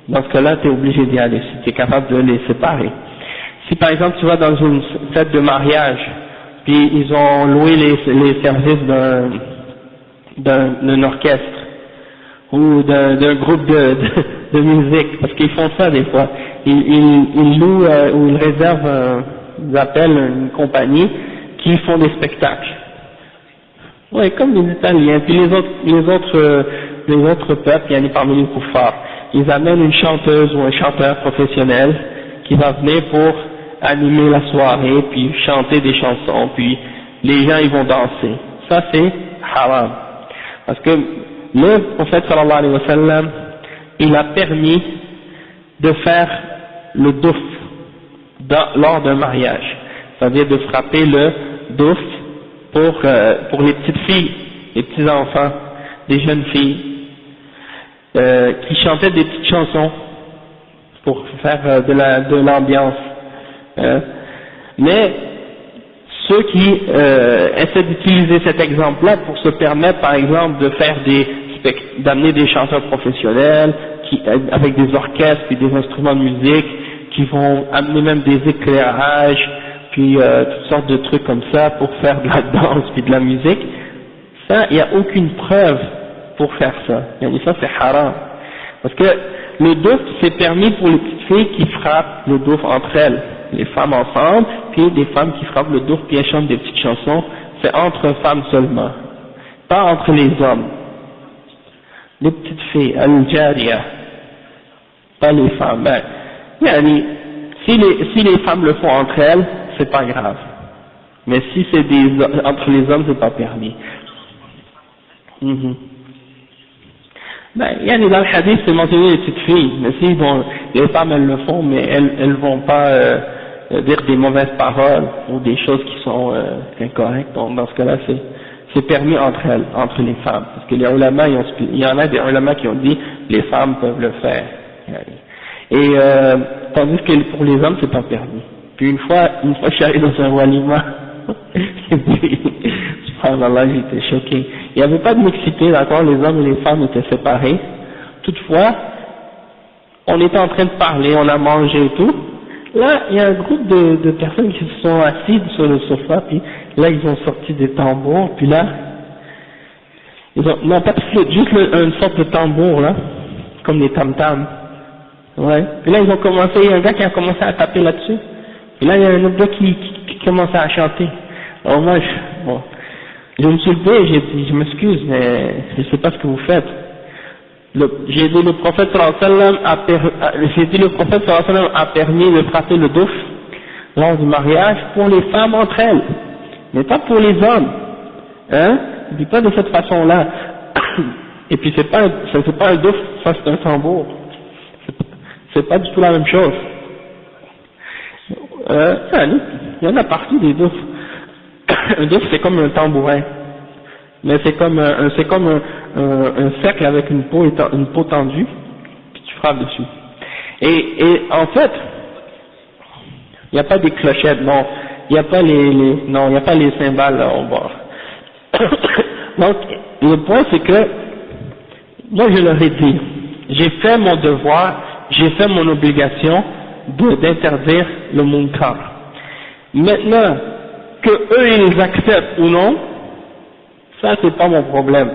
Dans ce cas-là, tu es obligé d'y aller, si tu es capable de les séparer. Si par exemple tu vas dans une fête de mariage, puis ils ont loué les services d'un orchestre ou d'un groupe de musique, parce qu'ils font ça des fois, ils louent ou ils réservent, ils appellent une compagnie qui font des spectacles. Ouais, comme les Italiens, puis les autres peuples, il y en a parmi les koufars, ils amènent une chanteuse ou un chanteur professionnel qui va venir pour animer la soirée, puis chanter des chansons, puis les gens ils vont danser. Ça c'est haram. Parce que le prophète sallallahu alayhi wa sallam, il a permis de faire le douf lors d'un mariage. C'est-à-dire de frapper le douf pour les petites filles, les petits enfants, des jeunes filles, qui chantaient des petites chansons pour faire de l'ambiance. Mais ceux qui essaient d'utiliser cet exemple-là pour se permettre, par exemple, de faire d'amener des chanteurs professionnels, avec des orchestres et des instruments de musique, qui vont amener même des éclairages, puis toutes sortes de trucs comme ça pour faire de la danse puis de la musique, ça, il n'y a aucune preuve pour faire ça. Et ça, c'est haram. Parce que le douf, c'est permis pour les petites filles qui frappent le douf entre elles, les femmes ensemble, puis des femmes qui frappent le douf puis elles chantent des petites chansons, c'est entre femmes seulement, pas entre les hommes. Les petites filles, al-jariya, pas les femmes. Ben, si les femmes le font entre elles, c'est pas grave. Mais si c'est entre les hommes, c'est pas permis. Ben, dans le hadith, c'est mentionné les petites filles, mais si les femmes elles le font, mais elles vont pas dire des mauvaises paroles ou des choses qui sont incorrectes. Donc dans ce cas-là, c'est permis entre elles, entre les femmes, parce que les ulama, il y en a des ulama qui ont dit les femmes peuvent le faire. Et tandis que pour les hommes, c'est pas permis. Puis une fois je suis allé dans un walima, et puis, subhanallah, j'étais choqué. Il n'y avait pas de mixité, d'accord, les hommes et les femmes étaient séparés. Toutefois, on était en train de parler, on a mangé et tout. Là, il y a un groupe de personnes qui se sont assises sur le sofa, puis là, ils ont sorti des tambours, puis là, non, pas de flûte, juste une sorte de tambour, là, comme des tam-tams. Ouais. Puis là, ils ont commencé, il y a un gars qui a commencé à taper là-dessus. Et là, il y a un autre gars qui commençait à chanter. Alors moi, je me suis levé et j'ai dit, je m'excuse, mais je sais pas ce que vous faites. J'ai dit le prophète sallallahu alayhi wa sallam a permis de frapper le douf lors du mariage pour les femmes entre elles, mais pas pour les hommes. Hein? Il dit pas de cette façon-là. Et puis c'est pas un douf, ça c'est un tambour. C'est pas du tout la même chose. Il y en a partout des doufs. Un douf c'est comme un tambourin, mais c'est comme un cercle avec une peau tendue, puis tu frappes dessus. Et en fait, il n'y a pas des clochettes, non, il n'y a pas il n'y a pas les cymbales là au bord. Donc le point c'est que moi je leur ai dit, j'ai fait mon devoir, j'ai fait mon obligation d'interdire le munkar. Maintenant, que eux ils acceptent ou non, ça c'est pas mon problème.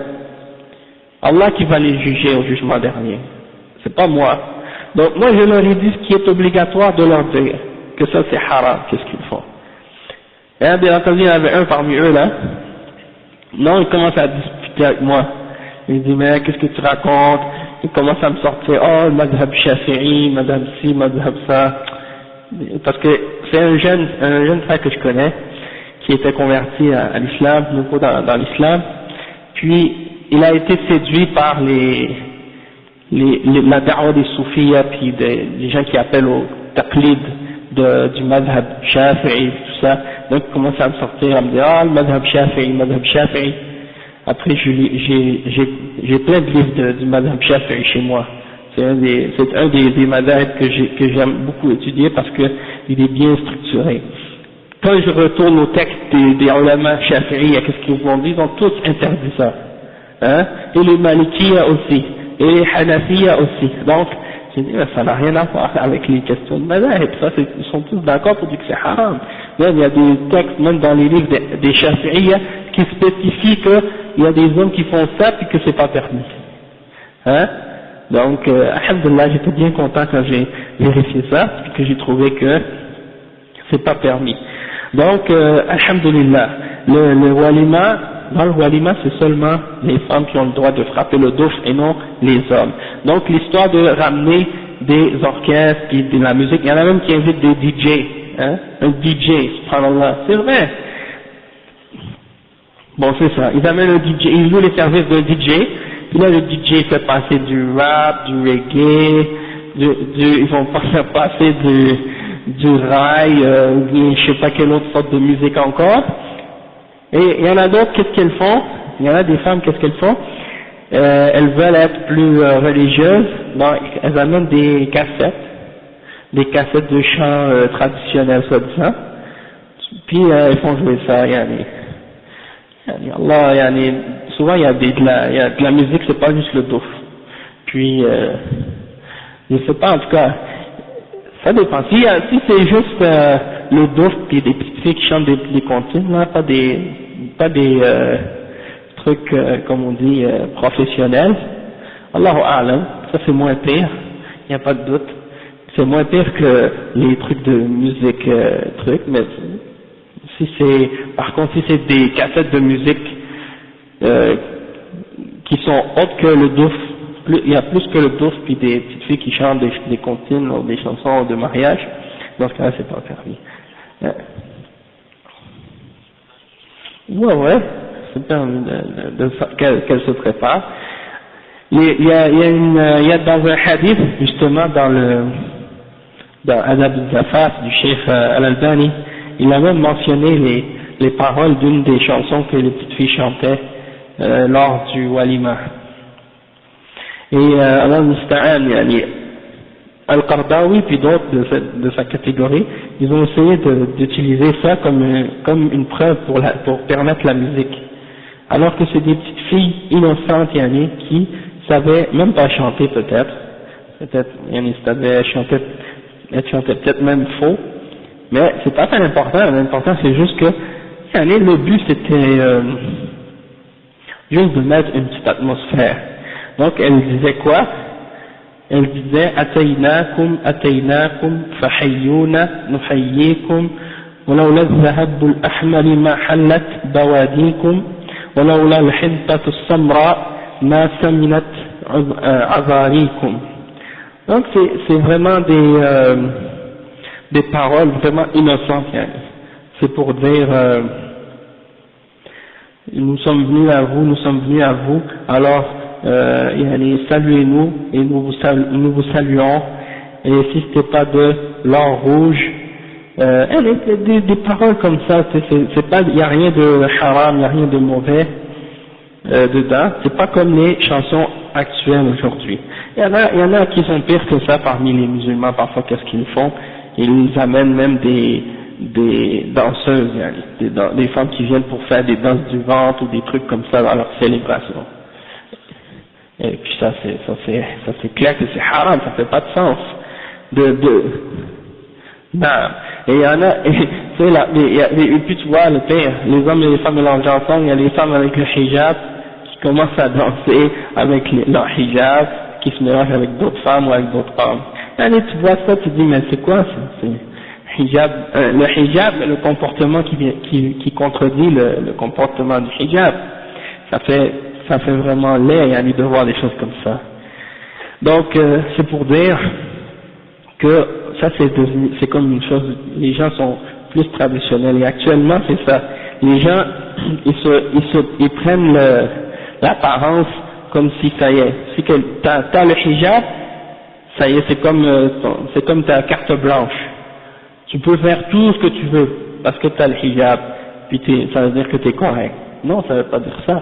Allah qui va les juger au jugement dernier. C'est pas moi. Donc moi je leur ai dit ce qui est obligatoire de leur dire, que ça c'est haram, qu'est-ce qu'ils font. Et bien entendu, il y en avait un parmi eux là, non, il commence à discuter avec moi. Il dit, mais qu'est-ce que tu racontes? Il commence à me sortir, oh, le madhab shafi'i, madhab ci, madhab ça. Parce que c'est un jeune frère que je connais, qui était converti à l'islam, nouveau dans l'islam, puis il a été séduit par la da'wa des soufiyas, puis des gens qui appellent au taqlid du madhab shafi'i, tout ça. Donc il commence à me sortir, à me dire, ah, le madhab shafi'i. Après j'ai plein de livres du madhab shafi'i chez moi. C'est un des madhab que j'aime beaucoup étudier parce que il est bien structuré. Quand je retourne au texte des ulama shafi'i, qu'est-ce qu'ils vont dire? Ils ont tous interdit ça. Hein? Et les malikiya aussi. Et les hanafiya aussi. Donc, j'ai dit, ça n'a rien à voir avec les questions de madhab. Ça, ils sont tous d'accord pour dire que c'est haram. Même, il y a des textes, même dans les livres des shafi'iyya, qui spécifient qu'il y a des hommes qui font ça puis que c'est pas permis. Hein? Donc, alhamdulillah, j'étais bien content quand j'ai vérifié ça, puis que j'ai trouvé que c'est pas permis. Donc, alhamdulillah, le walima, dans le walima, c'est seulement les femmes qui ont le droit de frapper le douf et non les hommes. Donc, l'histoire de ramener des orchestres et de la musique, il y en a même qui invitent des DJ, hein, un DJ, subhanallah, c'est vrai. Bon, c'est ça, ils amènent un DJ, ils jouent les services d'un DJ, puis là le DJ fait passer du rap, du reggae, ils vont faire passer du rail, ou bien je sais pas quelle autre sorte de musique encore. Et il y en a d'autres, qu'est-ce qu'elles font? Il y en a des femmes, qu'est-ce qu'elles font? Elles veulent être plus religieuses, donc elles amènent des cassettes de chants traditionnels, soi-disant, puis elles font jouer ça, Allah, souvent il y a de la musique, c'est pas juste le douf. Puis, je sais pas, en tout cas, ça dépend. Si c'est juste le douf puis des petites filles qui chantent des comptines, là, pas des trucs, comme on dit, professionnels, Allahu A'lam, ça c'est moins pire, il n'y a pas de doute. C'est moins pire que les trucs de musique, mais par contre, si c'est des cassettes de musique qui sont autres que le douf, il y a plus que le douf puis des petites filles qui chantent des comptines ou des chansons de mariage, dans ce cas-là, c'est pas permis. Ouais, c'est permis qu'elle se prépare. Il y a dans un hadith, justement, dans Adab al-Zafaf du Cheikh Al-Albani, il a même mentionné les paroles d'une des chansons que les petites filles chantaient lors du walima. Et Allah Musta'an, Al-Qardawi puis d'autres de sa catégorie, ils ont essayé d'utiliser ça comme une preuve pour permettre la musique. Alors que c'est des petites filles innocentes, qui savaient même pas chanter peut-être, elles chantaient peut-être même faux, mais c'est pas très important, l'important c'est juste que, le but c'était juste de mettre une petite atmosphère. Donc elle disait quoi? Elle disait Ataynakum, fahayyuna, nuhayyikum, ولولا الذهب الأحمر ما حلت بواديكم ولولا الحنطة السمراء ما سمنت عذاريكم. Donc c'est vraiment des paroles vraiment innocentes. C'est pour dire nous sommes venus à vous, alors saluez-nous et nous vous saluons, et si c'était pas de l'or rouge, des paroles comme ça, c'est pas, il n'y a rien de haram, il n'y a rien de mauvais dedans, c'est pas comme les chansons actuelles aujourd'hui. Il y en a qui sont pires que ça parmi les musulmans. Parfois, qu'est-ce qu'ils font? Ils amènent même des danseuses, des femmes qui viennent pour faire des danses du ventre ou des trucs comme ça dans leur célébration. Et puis ça c'est clair que c'est haram, ça fait pas de sens. Non. Et il y en a, et puis tu vois le pire, les hommes et les femmes mélangés ensemble, il y a les femmes avec le hijab qui commencent à danser avec leur hijab, qui se mélangent avec d'autres femmes ou avec d'autres hommes. Et tu vois ça, tu te dis, mais c'est quoi ça? C'est hijab, le hijab, le comportement qui contredit le comportement du hijab. Ça fait vraiment laid de voir des choses comme ça. Donc, c'est pour dire que ça c'est comme une chose, les gens sont plus traditionnels, et actuellement c'est ça. Les gens, ils prennent l'apparence comme si ça y est, si que t'as le hijab, ça y est, c'est comme ta carte blanche. Tu peux faire tout ce que tu veux, parce que t'as le hijab, puis ça veut dire que t'es correct. Non, ça veut pas dire ça.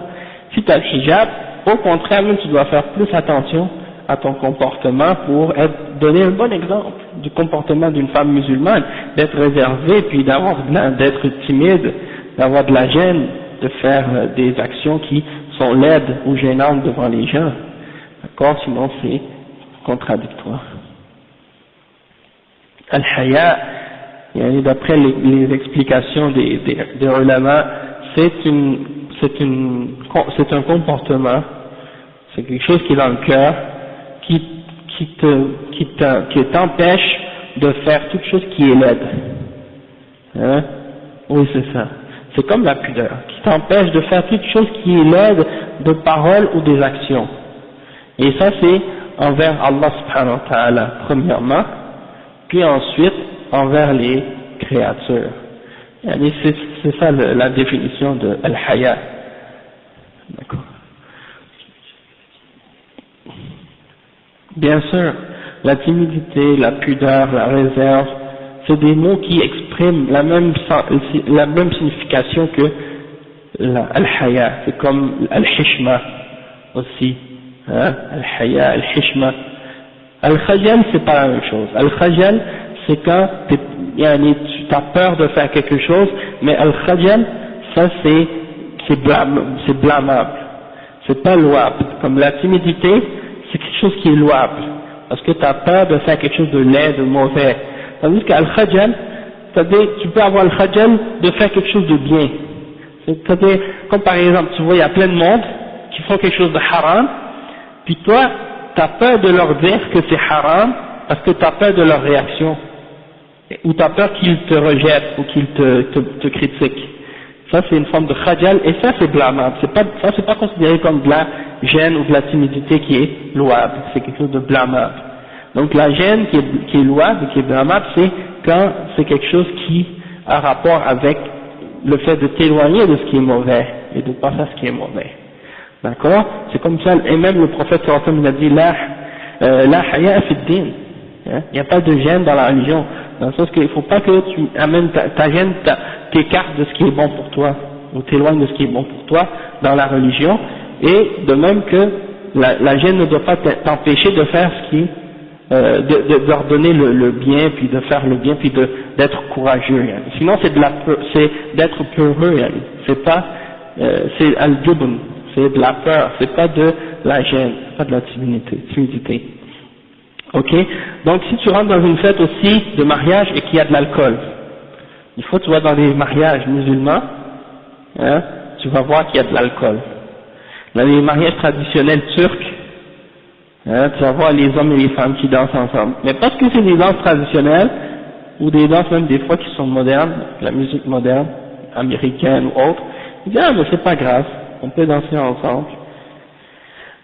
Si t'as le hijab, au contraire, même tu dois faire plus attention à ton comportement pour donner un bon exemple du comportement d'une femme musulmane, d'être réservée, puis d'être timide, d'avoir de la gêne, de faire des actions qui sont laides ou gênantes devant les gens. D'accord? Sinon c'est contradictoire. Al-Haya, d'après les explications des ulama, c'est un comportement, c'est quelque chose qui est dans le cœur, qui t'empêche de faire toute chose qui est laide. Hein? Oui, c'est ça. C'est comme la pudeur, qui t'empêche de faire toute chose qui est laide de paroles ou des actions. Et ça, c'est envers Allah subhanahu wa ta'ala, premièrement, puis ensuite envers les créatures. C'est ça la définition de Al-Haya. D'accord. Bien sûr, la timidité, la pudeur, la réserve, c'est des mots qui expriment la même signification que Al-Haya. C'est comme Al-Hishma aussi. Hein? Al-Haya, Al-Hishma. Al-Khajal, c'est pas la même chose. Al-Khajal, c'est quand tu as peur de faire quelque chose, mais Al-Khajal, ça c'est blâmable. C'est pas louable. Comme la timidité, c'est quelque chose qui est louable, parce que tu as peur de faire quelque chose de laid, de mauvais. Tandis qu'Al-Khajal, c'est-à-dire, tu peux avoir le Khajal de faire quelque chose de bien. C'est-à-dire, comme par exemple, tu vois, il y a plein de monde qui font quelque chose de haram, puis toi, tu as peur de leur dire que c'est haram, parce que tu as peur de leur réaction, ou tu as peur qu'ils te rejettent, ou qu'ils te critiquent. Ça, c'est une forme de khajal, et ça, c'est blâmable. Ça, c'est pas considéré comme de la gêne ou de la timidité qui est louable. C'est quelque chose de blâmable. Donc, la gêne qui est louable et qui est blâmable, c'est quand c'est quelque chose qui a rapport avec le fait de t'éloigner de ce qui est mauvais, et de ne pas faire ce qui est mauvais. D'accord? C'est comme ça, et même le prophète sallallahu alayhi wa sallam, il a dit, la haya fi din. Il n'y a pas de gêne dans la religion. Dans le sens qu'il ne faut pas que tu amènes ta gêne, t'écartes de ce qui est bon pour toi, ou t'éloignes de ce qui est bon pour toi dans la religion, et de même que la gêne ne doit pas t'empêcher de faire ce qui est, leur donner le bien, puis de faire le bien, puis d'être courageux. Sinon c'est d'être peureux, c'est pas, c'est al-jubn, c'est de la peur, c'est pas de la gêne, c'est pas de la timidité. Ok? Donc si tu rentres dans une fête aussi de mariage et qu'il y a de l'alcool, il faut, tu vois, dans les mariages musulmans, hein, tu vas voir qu'il y a de l'alcool. Dans les mariages traditionnels turcs, hein, tu vas voir les hommes et les femmes qui dansent ensemble. Mais parce que c'est des danses traditionnelles, ou des danses même des fois qui sont modernes, la musique moderne, américaine ou autre, ils disent, ah mais c'est pas grave, on peut danser ensemble.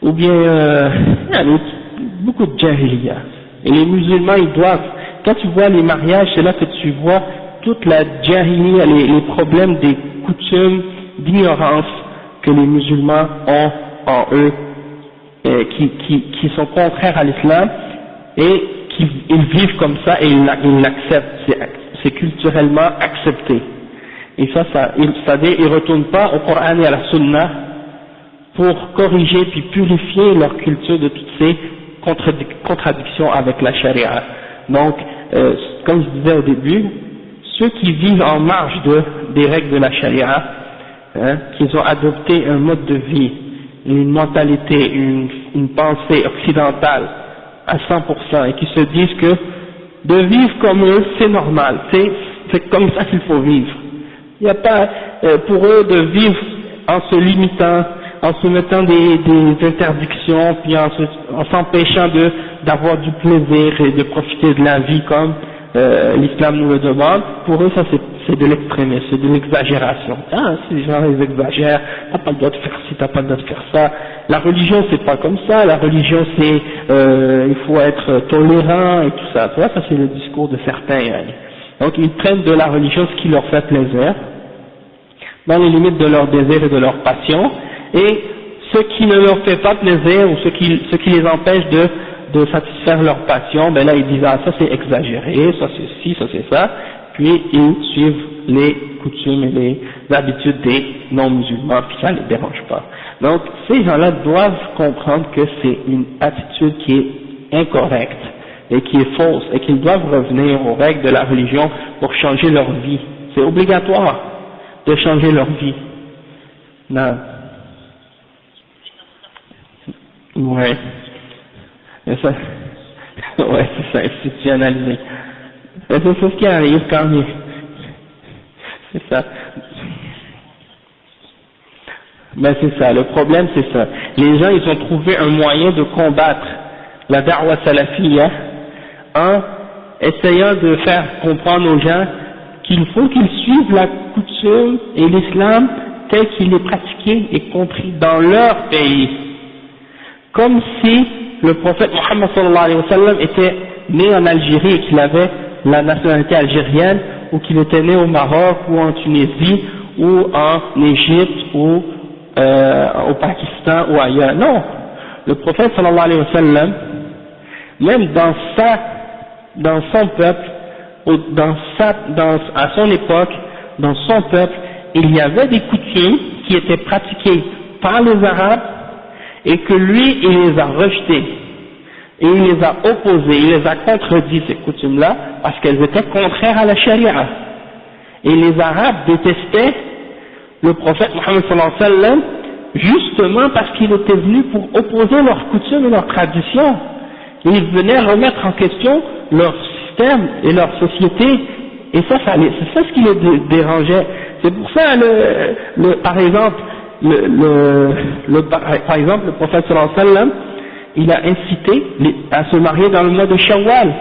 Ou bien, il y a beaucoup de jahiliya. Et les musulmans, ils doivent, quand tu vois les mariages, c'est là que tu vois toute la jahiliya, les problèmes des coutumes d'ignorance que les musulmans ont en eux, qui sont contraires à l'islam, et qu'ils vivent comme ça et ils l'acceptent, c'est culturellement accepté. Et c'est-à-dire ils ne retournent pas au Coran et à la Sunna pour corriger puis purifier leur culture de toutes ces contradictions avec la charia. Donc, comme je disais au début, ceux qui vivent en marge des règles de la charia, hein, qu'ils ont adopté un mode de vie, une mentalité, une pensée occidentale à 100%, et qui se disent que de vivre comme eux, c'est normal, c'est comme ça qu'il faut vivre. Il n'y a pas, pour eux, de vivre en se limitant en se mettant des interdictions, puis en s'empêchant d'avoir du plaisir et de profiter de la vie comme l'islam nous le demande. Pour eux, ça c'est de l'extrémisme, c'est de l'exagération. Ah, si les gens ils exagèrent, t'as pas le droit de faire ci, t'as pas le droit de faire ça. La religion c'est pas comme ça, la religion c'est il faut être tolérant et tout ça. Tu vois, ça c'est le discours de certains. Donc ils prennent de la religion ce qui leur fait plaisir, dans les limites de leur désir et de leur passion, et ce qui ne leur fait pas plaisir ou ce qui les empêche de satisfaire leur passion, ben là ils disent ah ça c'est exagéré, ça c'est ci, ça c'est ça, puis ils suivent les coutumes et les habitudes des non-musulmans, puis ça ne les dérange pas. Donc ces gens-là doivent comprendre que c'est une attitude qui est incorrecte et qui est fausse, et qu'ils doivent revenir aux règles de la religion pour changer leur vie. C'est obligatoire de changer leur vie. Non. Ouais. Et ça, ouais, c'est ça, institutionnalisé. C'est ce qui arrive quand même. C'est ça. Ben c'est ça, le problème c'est ça. Les gens ils ont trouvé un moyen de combattre la da'wa salafiyya en essayant de faire comprendre aux gens qu'il faut qu'ils suivent la coutume et l'islam tel qu'il est pratiqué et compris dans leur pays. Comme si le prophète Mohammed sallallahu alayhi wa sallam était né en Algérie et qu'il avait la nationalité algérienne, ou qu'il était né au Maroc ou en Tunisie ou en Égypte ou au Pakistan ou ailleurs. Non, le prophète sallallahu alayhi wa sallam, même dans son peuple, à son époque, dans son peuple, il y avait des coutumes qui étaient pratiquées par les Arabes et que lui, il les a rejetées. Et il les a opposées, il les a contredit ces coutumes-là parce qu'elles étaient contraires à la charia. Et les Arabes détestaient le prophète Mohammed sallallahu alayhi wa sallam justement parce qu'il était venu pour opposer leurs coutumes et leurs traditions. Et il venait remettre en question leur système et leur société, et ça c'est ça ce qui les dérangeait. C'est pour ça par exemple le prophète sallallahu alayhi wa sallam, il a incité à se marier dans le mois de Shawwal.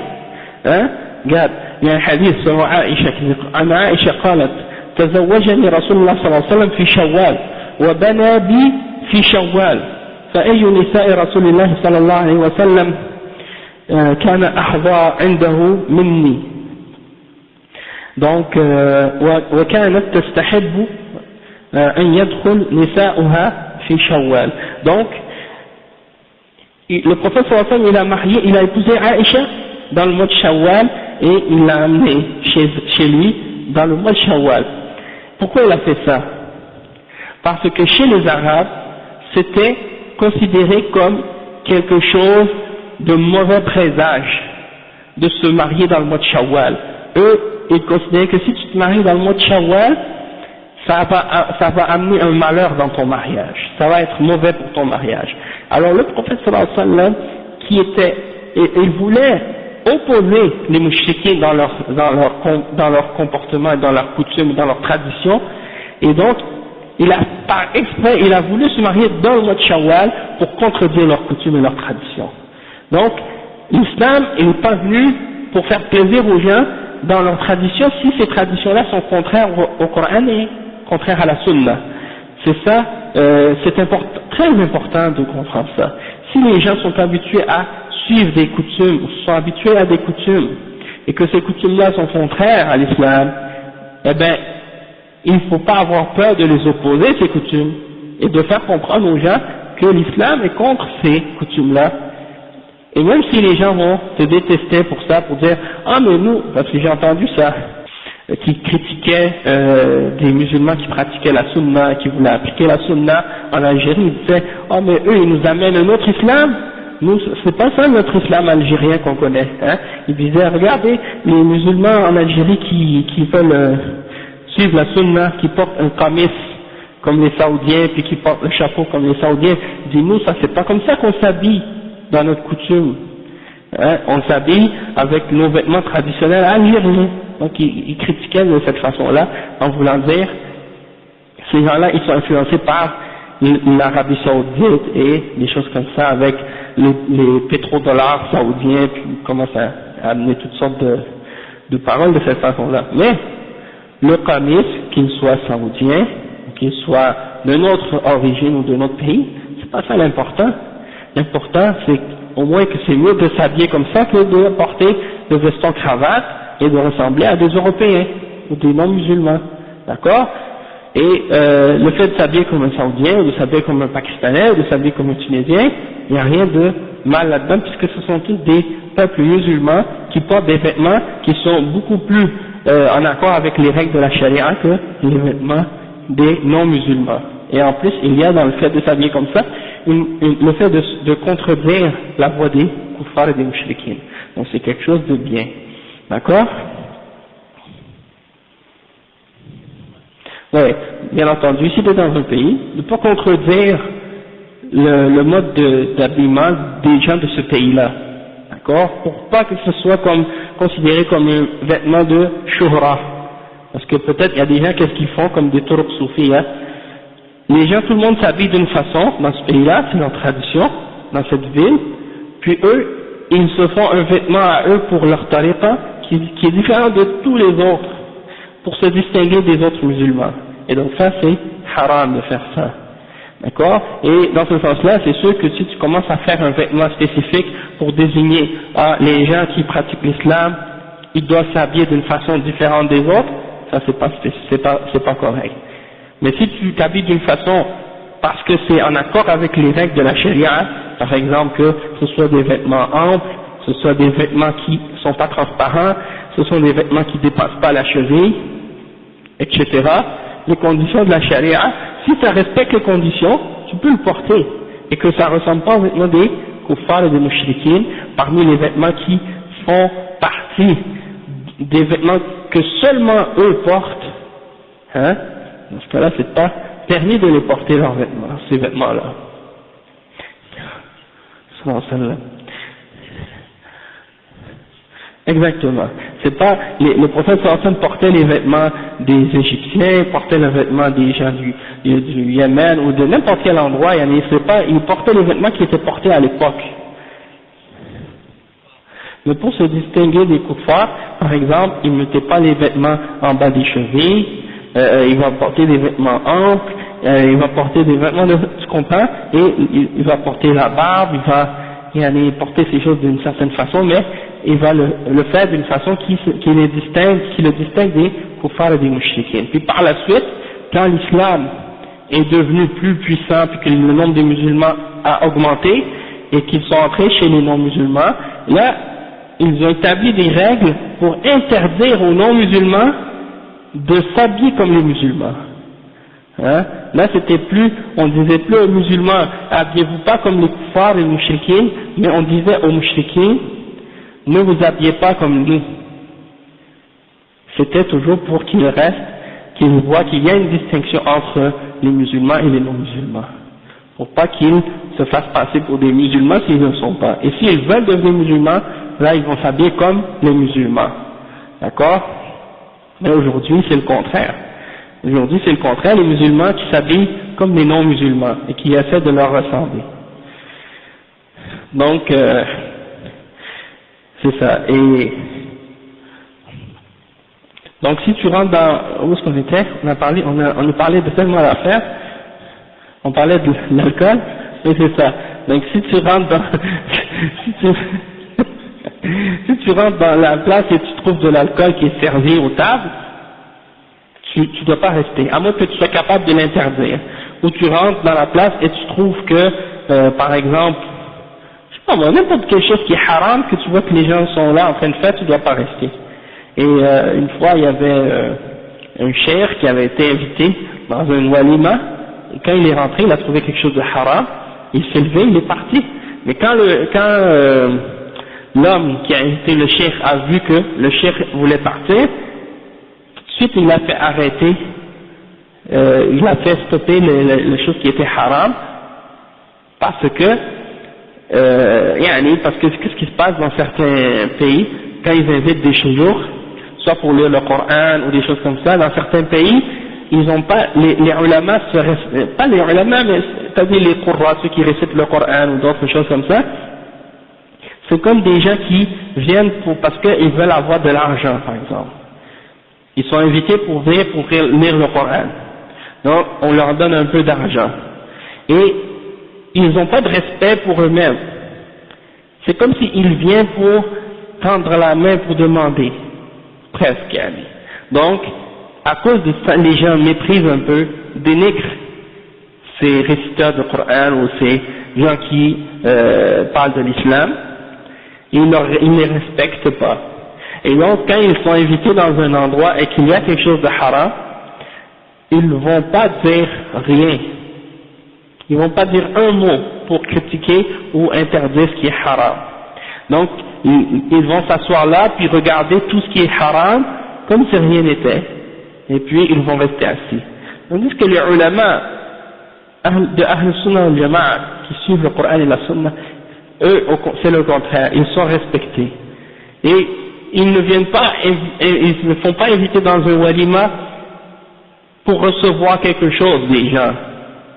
Hein? Regarde, il y a un hadith sur Aïcha qui dit Aïcha قالت تزوجني رسول الله صلى الله عليه وسلم في شوال وبنى بي في شوال فأي نساء رسول الله صلى الله عليه وسلم كان أحظى عنده مني. Donc وكانت تستحب أن يدخل نساؤها في شوال. Donc le prophète sallallahu alayhi wa sallam, il a épousé Aïcha dans le mois de Shawwal et il l'a amené chez lui dans le mois de Shawwal. Pourquoi il a fait ça? Parce que chez les Arabes, c'était considéré comme quelque chose de mauvais présage de se marier dans le mois de Shawwal. Eux, ils considéraient que si tu te maries dans le mois de Shawwal, ça va amener un malheur dans ton mariage, ça va être mauvais pour ton mariage. Alors le prophète sallallahu alayhi wa sallam, il voulait opposer les mouchriquins dans leur comportement, dans leurs coutumes, dans leurs traditions, et donc par exprès, il a voulu se marier dans le mois de Shawwal pour contredire leurs coutumes et leurs traditions. Donc l'islam n'est pas venu pour faire plaisir aux gens dans leurs traditions si ces traditions-là sont contraires au Coran et contraires à la Sunna. C'est ça, c'est très important de comprendre ça. Si les gens sont habitués à suivre des coutumes, ou sont habitués à des coutumes, et que ces coutumes-là sont contraires à l'islam, eh ben, il ne faut pas avoir peur de les opposer, ces coutumes, et de faire comprendre aux gens que l'islam est contre ces coutumes-là. Et même si les gens vont se détester pour ça, pour dire « Ah mais nous, parce que j'ai entendu ça », qui critiquaient des musulmans qui pratiquaient la sunna, qui voulaient appliquer la sunna en Algérie, ils disaient « Ah mais eux ils nous amènent un autre islam, nous c'est pas ça notre islam algérien qu'on connaît. Hein » Ils disaient « Regardez les musulmans en Algérie qui veulent suivre la sunna, qui portent un qamis comme les Saoudiens, puis qui portent le chapeau comme les Saoudiens, ils disent « Nous ça c'est pas comme ça qu'on s'habille dans notre coutume. Hein, on s'habille avec nos vêtements traditionnels algériens. » Donc ils critiquaient de cette façon-là, en voulant dire, ces gens-là, ils sont influencés par l'Arabie Saoudite et des choses comme ça avec les pétrodollars saoudiens, puis on commence à amener toutes sortes de paroles de cette façon-là. Mais le qamis, qu'il soit saoudien, qu'il soit d'une autre origine ou d'un autre pays, c'est pas ça l'important. L'important, c'est au moins que c'est mieux de s'habiller comme ça que de porter le veston cravate et de ressembler à des Européens ou des non-musulmans. D'accord? Et le fait de s'habiller comme un Saoudien, ou de s'habiller comme un Pakistanais, ou de s'habiller comme un Tunisien, il n'y a rien de mal là-dedans, puisque ce sont tous des peuples musulmans qui portent des vêtements qui sont beaucoup plus en accord avec les règles de la charia que les vêtements des non-musulmans. Et en plus, il y a dans le fait de s'habiller comme ça, le fait de contredire la voix des kuffars et des mouchriquins. Donc c'est quelque chose de bien. D'accord? Oui, bien entendu, si tu es dans un pays, ne pas contredire le mode d'habillement des gens de ce pays-là. D'accord? Pour pas que ce soit considéré comme un vêtement de shuhra. Parce que peut-être il y a des gens, qu'est-ce qu'ils font comme des turuq soufis, hein? Les gens, tout le monde s'habille d'une façon dans ce pays-là, c'est leur tradition, dans cette ville, puis eux, ils se font un vêtement à eux pour leur tariqa qui est différent de tous les autres, pour se distinguer des autres musulmans. Et donc ça, c'est haram de faire ça. D'accord? Et dans ce sens-là, c'est sûr que si tu commences à faire un vêtement spécifique pour désigner les gens qui pratiquent l'islam, ils doivent s'habiller d'une façon différente des autres, ça c'est pas correct. Mais si tu t'habilles d'une façon parce que c'est en accord avec les règles de la charia, par exemple que ce soit des vêtements amples, ce soit des vêtements qui sont pas transparents, ce sont des vêtements qui dépassent pas la cheville, etc. Les conditions de la charia, si ça respecte les conditions, tu peux le porter, et que ça ressemble pas aux vêtements des kuffars et des mouchriquines, parmi les vêtements qui font partie des vêtements que seulement eux portent, hein. Dans ce cas-là, c'est pas permis de les porter leurs vêtements, ces vêtements-là. Exactement. C'est pas, le prophète sallallahu portait les vêtements des Égyptiens, portait les vêtements des gens du Yémen ou de n'importe quel endroit, il portait les vêtements qui étaient portés à l'époque. Mais pour se distinguer des kuffars, par exemple, il ne mettait pas les vêtements en bas des chevilles, il va porter des vêtements amples, il va porter des vêtements, tu comprends, et il va porter la barbe, il va porter ces choses d'une certaine façon, mais il va le faire d'une façon qui le distingue des kuffars et des mouchriquins. Puis par la suite, quand l'islam est devenu plus puissant, puis que le nombre des musulmans a augmenté, et qu'ils sont entrés chez les non-musulmans, là, ils ont établi des règles pour interdire aux non-musulmans de s'habiller comme les musulmans. Hein? Là, on disait plus aux musulmans, habillez-vous pas comme les kuffars et les mouchriquins, mais on disait aux mouchriquins, ne vous habillez pas comme nous. C'était toujours pour qu'ils voient qu'il y a une distinction entre les musulmans et les non-musulmans. Pour pas qu'ils se fassent passer pour des musulmans s'ils ne sont pas. Et s'ils veulent devenir musulmans, là ils vont s'habiller comme les musulmans. D'accord? Mais aujourd'hui c'est le contraire. Aujourd'hui c'est le contraire, les musulmans qui s'habillent comme les non-musulmans et qui essaient de leur ressembler. Donc, c'est ça. Et donc si tu rentres dans, où est-ce qu'on était? On a parlé de tellement d'affaires. On parlait de l'alcool, mais c'est ça. Donc si tu rentres dans, si tu rentres dans la place et tu trouves de l'alcool qui est servi aux tables, tu dois pas rester, à moins que tu sois capable de l'interdire. Ou tu rentres dans la place et tu trouves que, par exemple, je sais pas, n'importe quelle chose qui est haram, que tu vois que les gens sont là en train de faire, tu dois pas rester. Et une fois, il y avait un cheikh qui avait été invité dans un walima, et quand il est rentré, il a trouvé quelque chose de haram, il s'est levé, il est parti. Mais quand l'homme qui a invité le cheikh a vu que le cheikh voulait partir, tout de suite il l'a fait arrêter, il a fait stopper les choses qui étaient haram, parce que qu'est-ce qui se passe dans certains pays, quand ils invitent des choujours, soit pour lire le Coran ou des choses comme ça, dans certains pays, ils ont pas, les ulama pas les ulama, mais c'est-à-dire les qurra, ceux qui récitent le Coran ou d'autres choses comme ça, c'est comme des gens qui viennent parce qu'ils veulent avoir de l'argent, par exemple. Ils sont invités pour venir pour lire le Coran. Donc, on leur donne un peu d'argent. Et ils n'ont pas de respect pour eux-mêmes. C'est comme s'ils viennent pour tendre la main pour demander. Presque, Ali. Donc, à cause de ça, les gens méprisent un peu, dénigrent ces réciteurs de Coran ou ces gens qui parlent de l'islam. Ils ne les respectent pas. Et donc, quand ils sont invités dans un endroit et qu'il y a quelque chose de haram, ils ne vont pas dire rien. Ils ne vont pas dire un mot pour critiquer ou interdire ce qui est haram. Donc, ils vont s'asseoir là, puis regarder tout ce qui est haram, comme si rien n'était. Et puis, ils vont rester assis. Tandis que les ulama de Ahl Sunnah wal Jama'a, qui suivent le Coran et la Sunna, eux, c'est le contraire, ils sont respectés. Et ils ne viennent pas, ils ne font pas inviter dans un walima pour recevoir quelque chose des gens,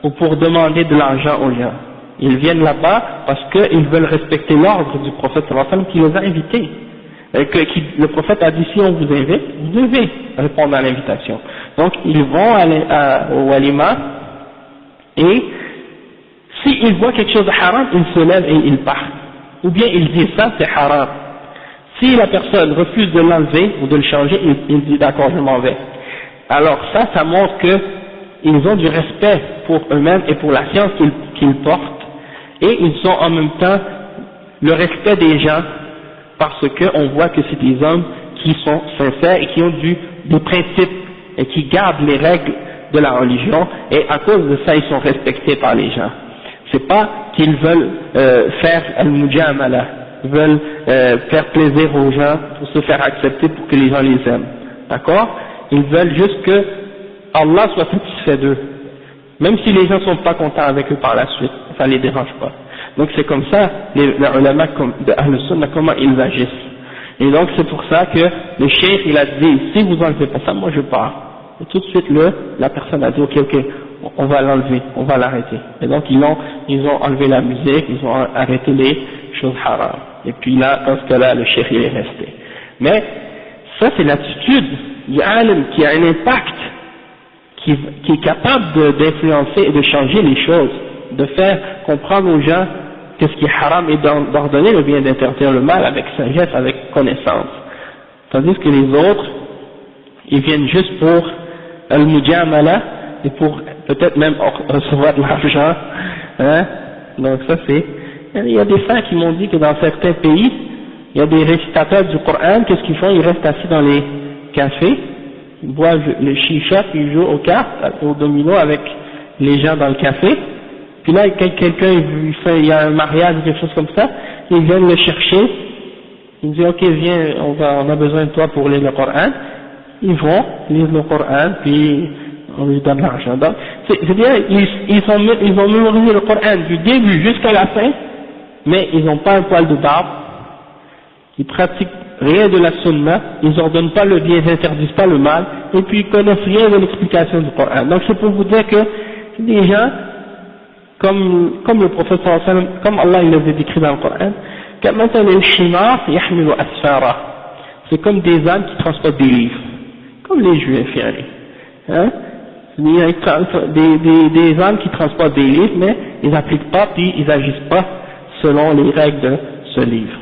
ou pour demander de l'argent aux gens. Ils viennent là-bas parce qu'ils veulent respecter l'ordre du prophète sallallahu alayhi wa sallam qui les a invités. Le prophète a dit, si on vous invite, vous devez répondre à l'invitation. Donc, ils vont au walima, et s'ils voient quelque chose de haram, ils se lèvent et ils partent. Ou bien ils disent, ça c'est haram. Si la personne refuse de l'enlever ou de le changer, il dit, d'accord, je m'en vais. Alors ça montre qu'ils ont du respect pour eux-mêmes et pour la science qu'ils portent, et ils ont en même temps le respect des gens, parce qu'on voit que c'est des hommes qui sont sincères et qui ont des principes et qui gardent les règles de la religion, et à cause de ça ils sont respectés par les gens. C'est pas qu'ils veulent faire al-mujamala, veulent faire plaisir aux gens pour se faire accepter pour que les gens les aiment. D'accord? Ils veulent juste que Allah soit satisfait d'eux. Même si les gens ne sont pas contents avec eux par la suite, ça ne les dérange pas. Donc c'est comme ça, les ulama de Ahl Sunnah, comment ils agissent. Et donc c'est pour ça que le cheikh il a dit, si vous enlevez pas ça, moi je pars. Et tout de suite la personne a dit, ok, on va l'enlever, on va l'arrêter. Et donc ils ont enlevé la musique, ils ont arrêté les choses haram. Et puis là, dans ce cas-là, le cheikh il est resté. Mais ça c'est l'attitude du alim qui a un impact, qui est capable d'influencer et de changer les choses, de faire comprendre aux gens qu'est-ce qui est haram et d'ordonner le bien, d'interdire le mal avec sagesse, avec connaissance. Tandis que les autres, ils viennent juste pour al-mujamala et pour peut-être même recevoir de l'argent, hein. Donc ça c'est, il y a des frères qui m'ont dit que dans certains pays, il y a des récitateurs du Coran, qu'est-ce qu'ils font? Ils restent assis dans les cafés, ils boivent le chicha, puis ils jouent aux cartes, au domino avec les gens dans le café. Puis là, quand quelqu'un il y a un mariage ou quelque chose comme ça, ils viennent le chercher, ils disent ok viens, on a besoin de toi pour lire le Coran. Ils vont lire le Coran, puis on lui donne l'argent. Donc, c'est-à-dire, ils ont mémorisé le Coran du début jusqu'à la fin, mais ils n'ont pas un poil de barbe, ils pratiquent rien de la sunna, ils ordonnent pas le bien, ils n'interdisent pas le mal, et puis ils connaissent rien de l'explication du Coran. Donc c'est pour vous dire que c'est des gens, comme le prophète sallallahu alayhi wa sallam, comme Allah il l'avait décrit dans le Coran, c'est comme des âmes qui transportent des livres, comme les juifs, hein? Des âmes qui transportent des livres, mais ils n'appliquent pas, puis ils n'agissent pas selon les règles de ce livre.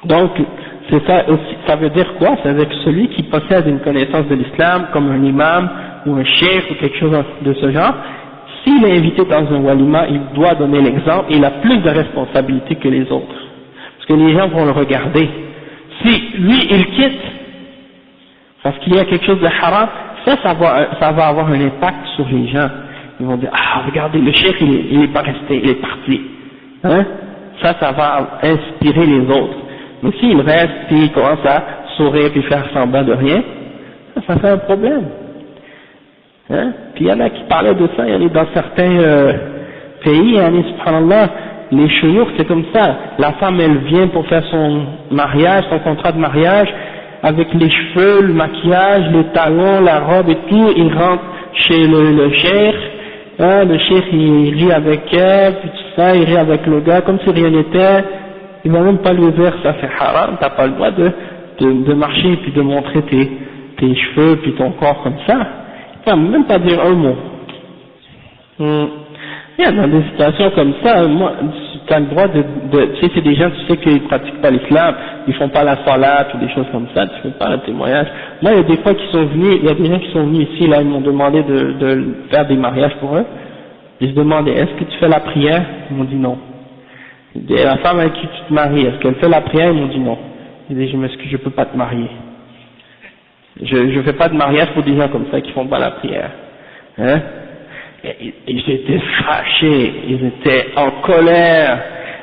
Donc, c'est ça aussi, ça veut dire quoi? Ça veut dire que celui qui possède une connaissance de l'islam, comme un imam, ou un cheikh, ou quelque chose de ce genre, s'il est invité dans un walima, il doit donner l'exemple, et il a plus de responsabilité que les autres. Parce que les gens vont le regarder. Si lui, il quitte, parce qu'il y a quelque chose de haram, ça va avoir un impact sur les gens. Ils vont dire, ah, regardez, le cheikh, il est pas resté, il est parti. Hein? Ça va inspirer les autres. Mais s'il reste, puis il commence à sourire, puis faire semblant de rien, ça fait un problème. Hein? Puis il y en a qui parlaient de ça, il y en a dans certains pays, subhanallah, les chouyours, c'est comme ça. La femme, elle vient pour faire son mariage, son contrat de mariage, avec les cheveux, le maquillage, les talons, la robe et tout, il rentre chez le cheikh, hein, le cheikh il rit avec elle, puis tout ça, il rit avec le gars comme si rien n'était, il va même pas lui dire ça fait haram, t'as pas le droit de marcher puis de montrer tes cheveux puis ton corps comme ça, il va même pas dire un mot. Il y a dans des situations comme ça, moi, tu as le droit tu sais, c'est des gens, tu sais qu'ils pratiquent pas l'islam, ils font pas la salat ou des choses comme ça, tu fais pas le témoignage. Moi, il y a des fois qui sont venus, il y a des gens qui sont venus ici, là, ils m'ont demandé de faire des mariages pour eux. Ils se demandaient, est-ce que tu fais la prière? Ils m'ont dit non. Et la femme avec qui tu te maries, est-ce qu'elle fait la prière? Ils m'ont dit non. Ils disaient, je m'excuse, je peux pas te marier. Je fais pas de mariage pour des gens comme ça qui font pas la prière. Hein? Et ils étaient fâchés, ils étaient en colère.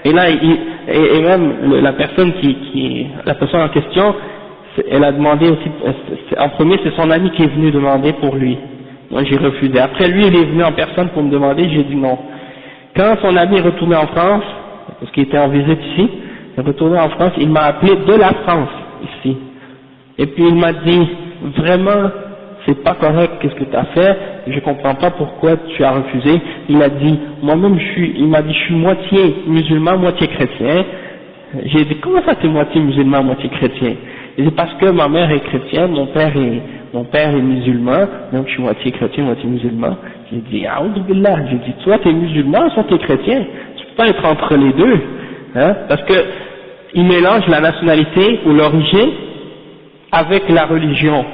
Et là, et même la personne la personne en question, elle a demandé aussi, en premier c'est son ami qui est venu demander pour lui. Moi j'ai refusé. Après lui il est venu en personne pour me demander, j'ai dit non. Quand son ami est retourné en France, parce qu'il était en visite ici, il est retourné en France, il m'a appelé de la France ici. Et puis il m'a dit, vraiment, c'est pas correct, qu'est-ce que tu as fait, je comprends pas pourquoi tu as refusé. Il a dit, moi-même il m'a dit, je suis moitié musulman, moitié chrétien. J'ai dit, comment ça t'es moitié musulman, moitié chrétien? Il dit, parce que ma mère est chrétienne, mon père est musulman, donc je suis moitié chrétien, moitié musulman. J'ai dit, a'oudou billah, j'ai dit, toi t'es musulman, soit t'es chrétien, tu peux pas être entre les deux, hein, parce que il mélange la nationalité ou l'origine avec la religion.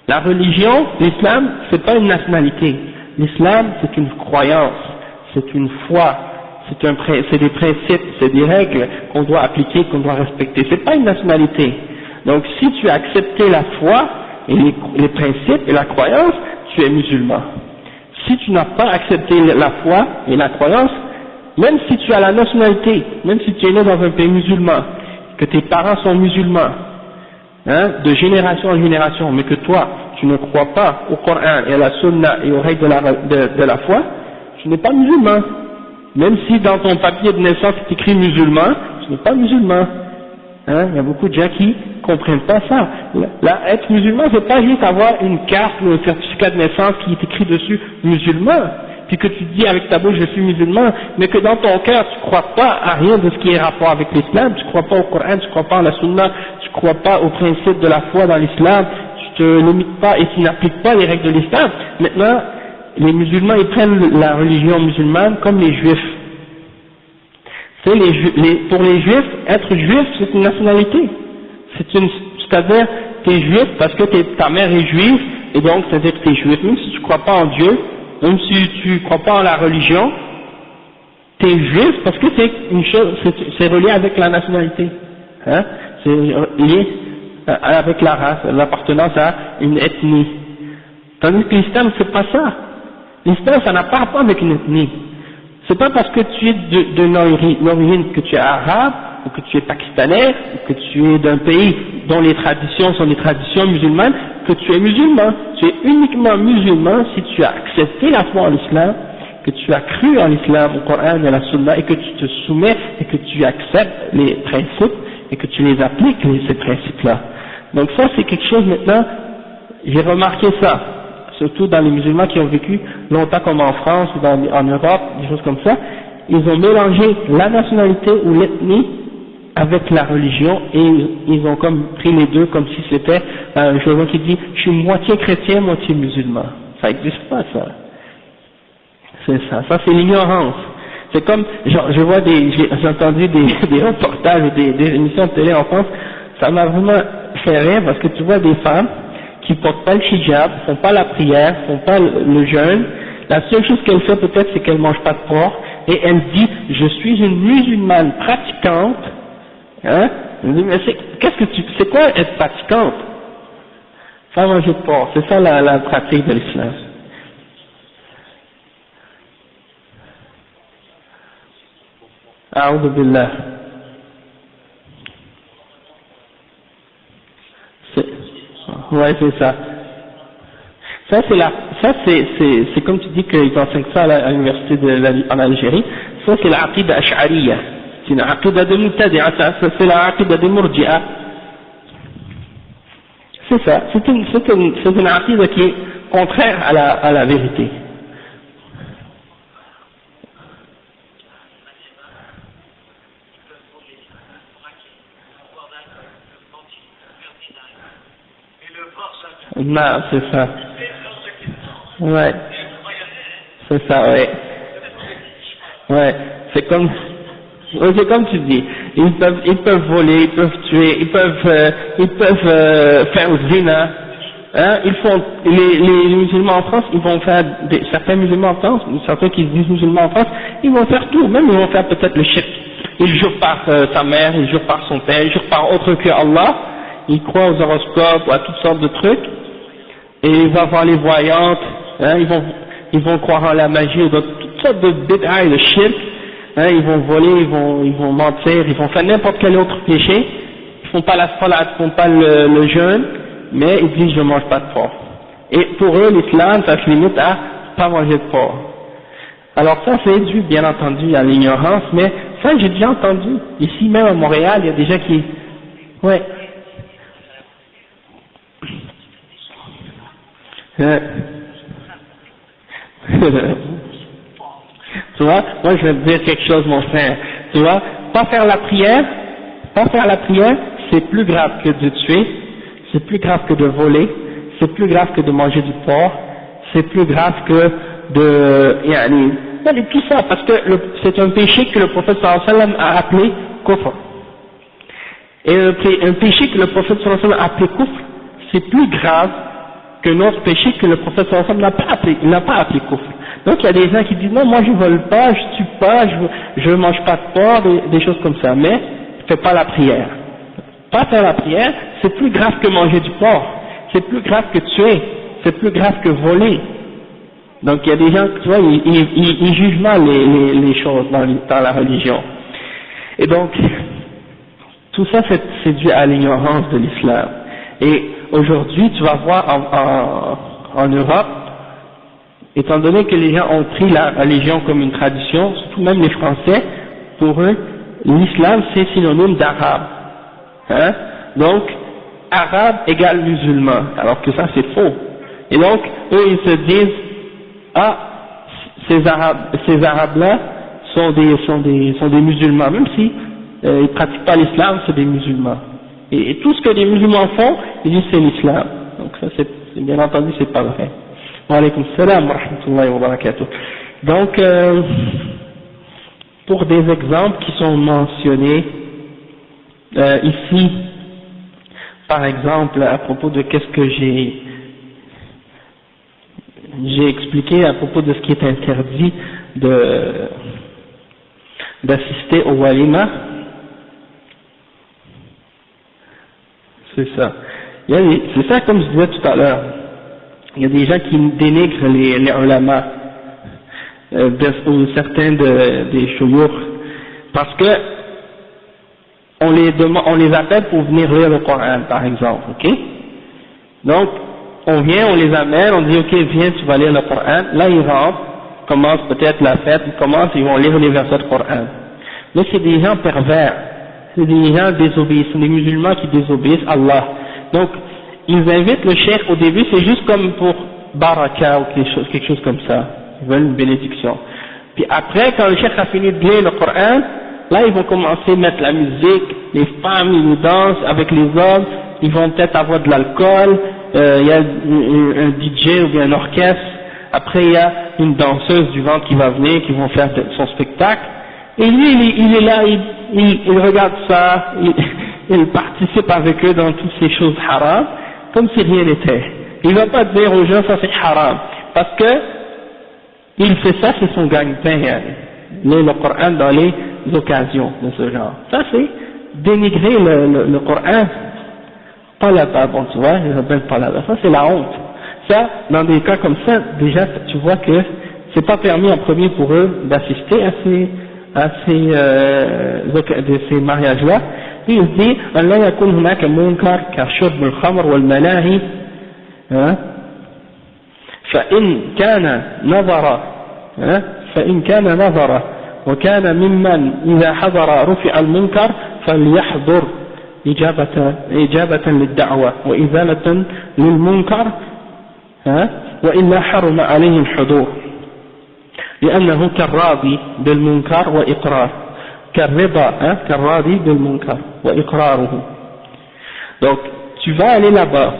La religion, l'islam, c'est pas une nationalité. L'islam, c'est une croyance, c'est une foi, c'est des principes, c'est des règles qu'on doit appliquer, qu'on doit respecter. C'est pas une nationalité. Donc, si tu as accepté la foi et les principes et la croyance, tu es musulman. Si tu n'as pas accepté la foi et la croyance, même si tu as la nationalité, même si tu es né dans un pays musulman, que tes parents sont musulmans, hein, de génération en génération, mais que toi, tu ne crois pas au Coran et à la Sunna et aux règles de la foi, tu n'es pas musulman. Même si dans ton papier de naissance c'est écrit musulman, tu n'es pas musulman. Hein, il y a beaucoup de gens qui comprennent pas ça. Là, être musulman, c'est pas juste avoir une carte ou un certificat de naissance qui est écrit dessus musulman, puis que tu dis avec ta bouche je suis musulman, mais que dans ton cœur tu crois pas à rien de ce qui est rapport avec l'islam, tu crois pas au Coran, tu crois pas à la Sunna, tu crois pas aux principes de la foi dans l'islam, tu te limites pas et tu n'appliques pas les règles de l'islam. Maintenant, les musulmans ils prennent la religion musulmane comme les juifs. C'est pour les juifs, être juif c'est une nationalité. C'est-à-dire t'es juif parce que ta mère est juive et donc c'est-à-dire que t'es juif. Même si tu crois pas en Dieu, même si tu crois pas en la religion, t'es juif parce que c'est une chose, c'est relié avec la nationalité, hein, c'est lié avec la race, l'appartenance à une ethnie. Tandis que l'islam c'est pas ça. L'islam ça n'a pas rapport avec une ethnie. C'est pas parce que tu es d'une origine que tu es arabe, ou que tu es pakistanais, ou que tu es d'un pays dont les traditions sont des traditions musulmanes, que tu es musulman. Tu es uniquement musulman si tu as accepté la foi en l'islam, que tu as cru en l'islam, au Coran et à la Sunna, et que tu te soumets, et que tu acceptes les principes, et que tu les appliques, ces principes-là. Donc ça c'est quelque chose maintenant, j'ai remarqué ça. Surtout dans les musulmans qui ont vécu longtemps comme en France ou en Europe, des choses comme ça, ils ont mélangé la nationalité ou l'ethnie avec la religion et ils ont comme pris les deux comme si c'était un journal qui dit je suis moitié chrétien, moitié musulman. Ça n'existe pas ça. C'est ça, ça c'est l'ignorance. C'est comme, je vois j'ai entendu des reportages ou des émissions de télé en France, ça m'a vraiment fait rire parce que tu vois des femmes qui portent pas le hijab, font pas la prière, font pas le jeûne, la seule chose qu'elle fait peut-être c'est qu'elle mange pas de porc, et elle dit je suis une musulmane pratiquante, hein, je dis mais c'est quoi être pratiquante? Pas manger de porc, c'est ça la pratique de l'islam. A'oudhu billah. Ouais, c'est ça. Ça c'est comme tu dis qu'ils enseignent ça à l'université en Algérie. Ça c'est l'aqida ash'ariyya. C'est une aqida de mubtadi'a, ça c'est l'aqida de murji'a. C'est ça, c'est une aqida qui est contraire à la vérité. Non, c'est ça. Ouais. C'est ça, ouais. Ouais. C'est comme tu dis. Ils peuvent voler, ils peuvent tuer, ils peuvent faire zina. Hein, les musulmans en France, ils vont faire certains musulmans en France, certains qui se disent musulmans en France, ils vont faire tout, même ils vont faire peut-être le shirk. Ils jurent par sa mère, ils jurent par son père, ils jurent par autre que Allah, ils croient aux horoscopes, à toutes sortes de trucs, et ils vont voir les voyantes, hein, ils vont croire en la magie, dans toutes sortes de bid'a et de shirk, hein, ils vont voler, ils vont mentir, ils vont faire n'importe quel autre péché, ils font pas la salat, ils font pas le jeûne, mais ils disent je mange pas de porc. Et pour eux, l'islam, ça se limite à pas manger de porc. Alors ça, c'est dû, bien entendu, à l'ignorance, mais ça, j'ai déjà entendu. Ici, même à Montréal, il y a des gens qui... Ouais. Tu vois, moi je vais te dire quelque chose, mon frère. Tu vois, pas faire la prière, c'est plus grave que de tuer, c'est plus grave que de voler, c'est plus grave que de manger du porc, c'est plus grave que de tout ça, parce que c'est un péché que le prophète sallallahu alayhi wa sallam a appelé kufr. Et un péché que le prophète sallallahu alayhi wa sallam a appelé kufr, c'est plus grave que notre péché que le prophète sallallahu alayhi wa sallam n'a pas appelé kufr. Donc il y a des gens qui disent non, moi je vole pas, je tue pas, je mange pas de porc, des choses comme ça, mais fais pas la prière. Pas faire la prière, c'est plus grave que manger du porc, c'est plus grave que tuer, c'est plus grave que voler. Donc il y a des gens, tu vois, ils jugent mal les choses dans la religion. Et donc, tout ça c'est dû à l'ignorance de l'islam. Et aujourd'hui, tu vas voir en Europe, étant donné que les gens ont pris la religion comme une tradition, surtout même les Français, pour eux, l'islam c'est synonyme d'arabe. Hein? Donc, arabe égale musulman, alors que ça c'est faux. Et donc, eux ils se disent, ah, ces arabes-là sont des musulmans, même si ils pratiquent pas l'islam, c'est des musulmans. Et tout ce que les musulmans font, ils disent c'est l'islam. Donc ça c'est bien entendu c'est pas vrai. Wa alaykum salam wa rahmatullahi wa barakatuh. Donc, pour des exemples qui sont mentionnés ici, par exemple, à propos de qu'est-ce que j'ai expliqué à propos de ce qui est interdit d'assister au walima, c'est ça. C'est ça comme je disais tout à l'heure. Il y a des gens qui dénigrent les ulama, ou certains des shuyukh, parce que on les appelle pour venir lire le Coran, par exemple, ok? Donc, on vient, on les amène, on dit, ok, viens, tu vas lire le Coran. Là, ils rentrent, commencent peut-être la fête, ils vont lire les versets du Coran. Mais c'est des gens pervers, c'est des gens désobéissants, des musulmans qui désobéissent à Allah. Donc, ils invitent le cheikh au début, c'est juste comme pour baraka ou quelque chose comme ça. Ils veulent une bénédiction. Puis après, quand le cheikh a fini de lire le Coran, là, ils vont commencer à mettre la musique, les femmes, ils dansent avec les hommes, ils vont peut-être avoir de l'alcool, il y a un DJ ou bien un orchestre, après il y a une danseuse du ventre qui va venir, qui vont faire son spectacle, et lui, il est là, il regarde ça, il participe avec eux dans toutes ces choses haram, comme si rien n'était. Il va pas dire aux gens, ça c'est haram, parce que il fait ça, c'est son gagne-pain, le Coran dans les occasions de ce genre. Ça c'est dénigrer le Coran. Pas là-bas, bon tu vois, ils appellent pas là-bas, ça c'est la honte. Ça, dans des cas comme ça, déjà tu vois que c'est pas permis en premier pour eux d'assister à ces mariages-là. Puis il se dit, Allah yakun hunaka munkar ka shurb al-khamr wal malahi, فإن كان نظر وكان ممن إذا حضر رفع المنكر فليحضر إجابة للدعوة وإزالة للمنكر وإلا حرم عليه الحضور لأنه كالراضي بالمنكر وإقرار كالرضا كالراضي بالمنكر وإقراره. Donc tu vas aller là-bas,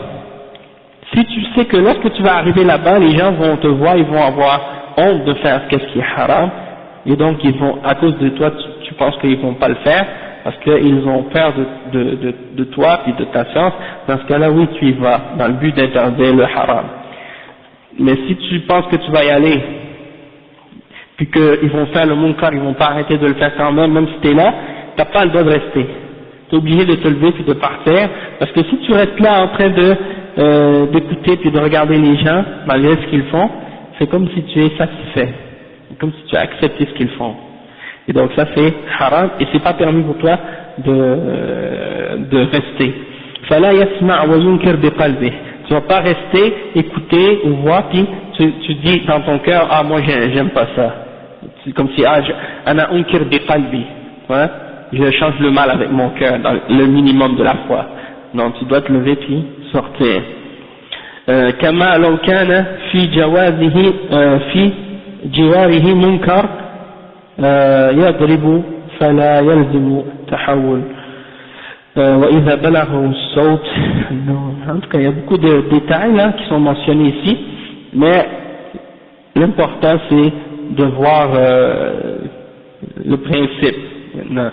si tu sais que lorsque tu vas arriver là-bas les gens vont te voir, ils vont avoir honte de faire ce qui est haram et donc ils vont, à cause de toi tu penses qu'ils vont pas le faire parce qu'ils ont peur de toi et de ta science, dans ce cas-là oui tu y vas dans le but d'interdire le haram. Mais si tu penses que tu vas y aller puis qu'ils vont faire le munkar, ils vont pas arrêter de le faire quand même, même si tu es là, tu n'as pas le droit de rester. Tu es obligé de te lever puis de partir, parce que si tu restes là en train d'écouter puis de regarder les gens, malgré ce qu'ils font, c'est comme si tu es satisfait, comme si tu as accepté ce qu'ils font. Et donc ça c'est haram, et c'est pas permis pour toi de rester. فَلَا يَسْمَعْ وَيُنْكِرْ بِقَلْبِهِ. Tu vas pas rester, écouter ou voir, puis tu dis dans ton cœur, ah moi j'aime pas ça. C'est comme si, ana unkir bi qalbi, je change le mal avec mon cœur, dans le minimum de la foi. Non, tu dois te lever puis sortir. كما لو كان في جوازه في جواره منكر يضرب فلا يلزم تحول وإذا بلغه الصوت. En tout cas, il y a beaucoup de détails là qui sont mentionnés ici, mais l'important c'est de voir le principe. Maintenant,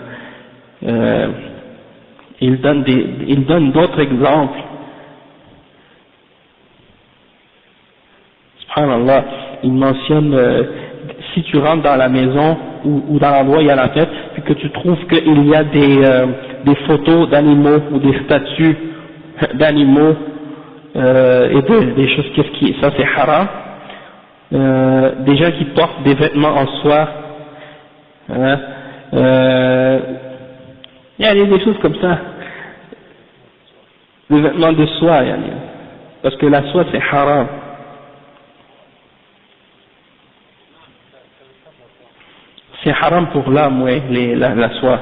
il donne d'autres exemples. Subhanallah, il mentionne si tu rentres dans la maison ou dans l'endroit où il y a la fête, puis que tu trouves qu'il y a des photos d'animaux ou des statues d'animaux et des choses qui ça c'est haram. Des gens qui portent des vêtements en soie, il y a des choses comme ça, des vêtements de soie, parce que la soie c'est haram. C'est haram pour l'âme, oui, la soie.